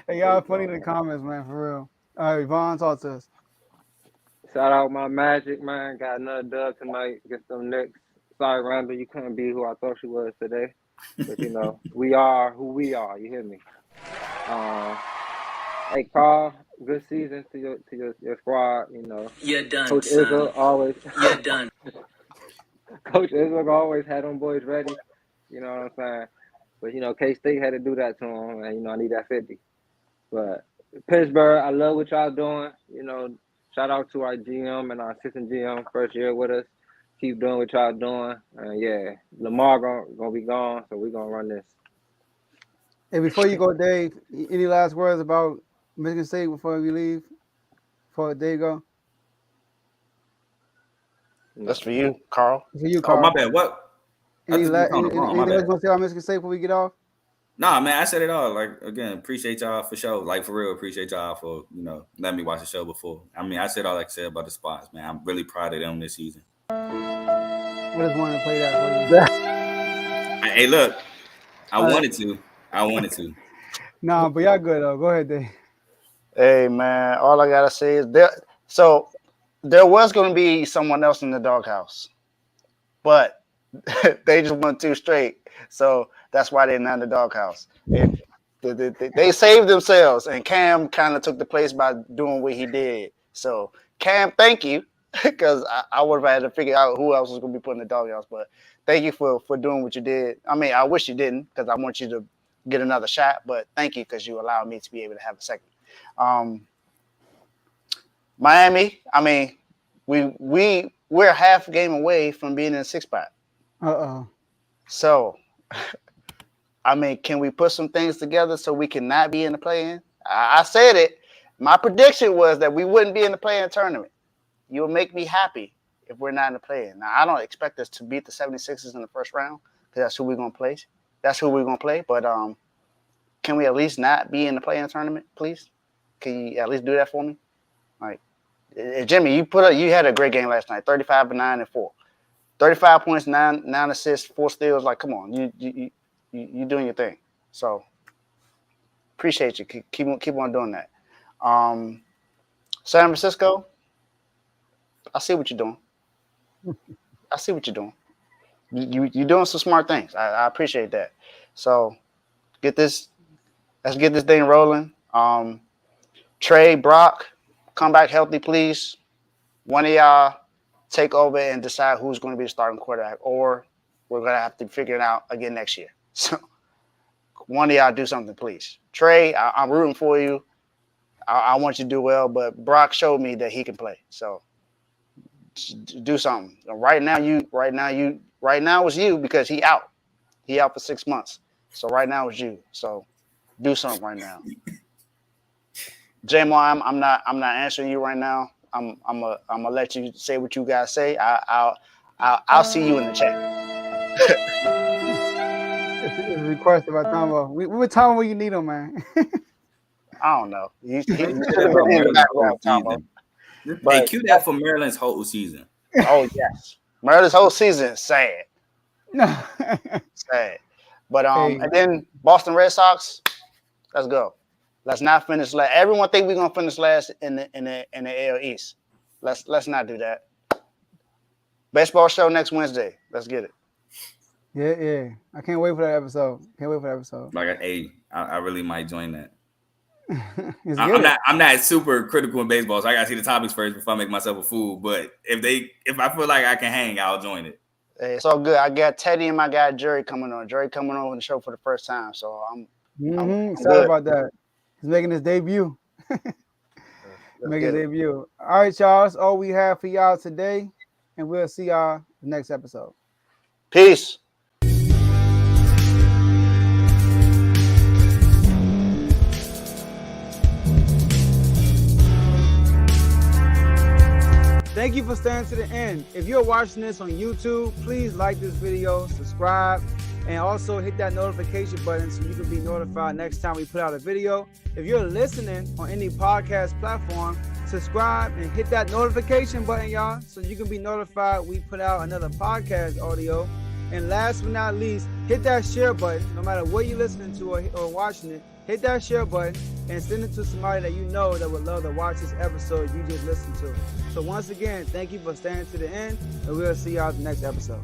hey, y'all funny in the comments, man, for real. All right, Vaughn, talk to us. Shout out my Magic, man. Got another dub tonight against them Knicks. Sorry, Randler, you couldn't be who I thought you was today. But, we are who we are. You hear me? Hey, Carl, good season to your squad. You're done, Coach son. Izzo always. You're done. Coach Izzo always had them boys ready. You know what I'm saying? But, K-State had to do that to him. And, I need that 50. But Pittsburgh, I love what y'all doing. Shout out to our GM and our assistant GM first year with us. Keep doing what y'all doing. Yeah, Lamar gonna be gone, so we're gonna run this. Hey, before you go, Dave, any last words about Michigan State before we leave? Before Dave go? That's for you, Carl. For you, Carl. Oh, my bad. What? Anything else you want to say about Michigan State before we get off? Nah, man, I said it all. Like, again, appreciate y'all for sure. Like, for real, appreciate y'all for, letting me watch the show before. I mean, I said all I could say about the spots, man. I'm really proud of them this season. I just wanted to play that for you. Hey, look, I wanted to. Nah, but y'all good though. Go ahead, Dave. Hey, man, all I gotta say is there was going to be someone else in the doghouse, but they just went too straight. So that's why they're not in the doghouse. They saved themselves, and Cam kind of took the place by doing what he did. So, Cam, thank you, because I would have had to figure out who else was going to be put in the doghouse. But thank you for doing what you did. I mean, I wish you didn't, because I want you to get another shot. But thank you, because you allowed me to be able to have a second. Miami, I mean, we're half a game away from being in a 6-spot. So, I mean, can we put some things together so we can not be in the play-in? I said it. My prediction was that we wouldn't be in the play-in tournament. You'll make me happy if we're not in the play-in. Now, I don't expect us to beat the 76ers in the first round because that's who we're going to play. That's who we're going to play. But can we at least not be in the play-in tournament, please? Can you at least do that for me? Like, Jimmy, you had a great game last night, 35 and 9 and 4. 35 points, 9 assists, 4 steals. Like, come on, you doing your thing. So appreciate you. Keep on doing that. San Francisco, I see what you're doing. I see what you're doing. You're doing some smart things. I appreciate that. So let's get this thing rolling. Trey, Brock, come back healthy, please. One of y'all take over and decide who's going to be the starting quarterback, or we're going to have to figure it out again next year. So one of y'all do something, please. Trey, I'm rooting for you. I want you to do well, but Brock showed me that he can play. So do something. Right now it's you because he out. He out for 6 months. So right now it's you. So do something right now. J-Mo, I'm not answering you right now. I'm gonna let you say what you guys say. I'll see you in the chat. It's requested by Tombo. What time will you need him, man? I don't know. Hey, cue that for Maryland's whole season. Oh yes, Maryland's whole season is sad. No. Sad. But and then Boston Red Sox, let's go. Let's not finish last. Everyone think we're gonna finish last in the AL East. Let's not do that. Baseball show next Wednesday. Let's get it. Yeah. I can't wait for that episode. Like, I really might join that. I'm not super critical in baseball, so I gotta see the topics first before I make myself a fool. But if I feel like I can hang, I'll join it. Hey, it's all good. I got Teddy and my guy Jerry coming on. Jerry coming on the show for the first time, so I'm sorry about that. He's making his debut. All right, y'all. That's all we have for y'all today, and we'll see y'all the next episode. Peace. Thank you for staying to the end. If you're watching this on YouTube, please like this video, subscribe, and also hit that notification button so you can be notified next time we put out a video. If you're listening on any podcast platform, subscribe and hit that notification button, y'all, so you can be notified we put out another podcast audio. And last but not least, hit that share button. No matter what you're listening to or watching it, hit that share button and send it to somebody that you know that would love to watch this episode you just listened to. So once again, thank you for staying to the end, and we'll see y'all the next episode.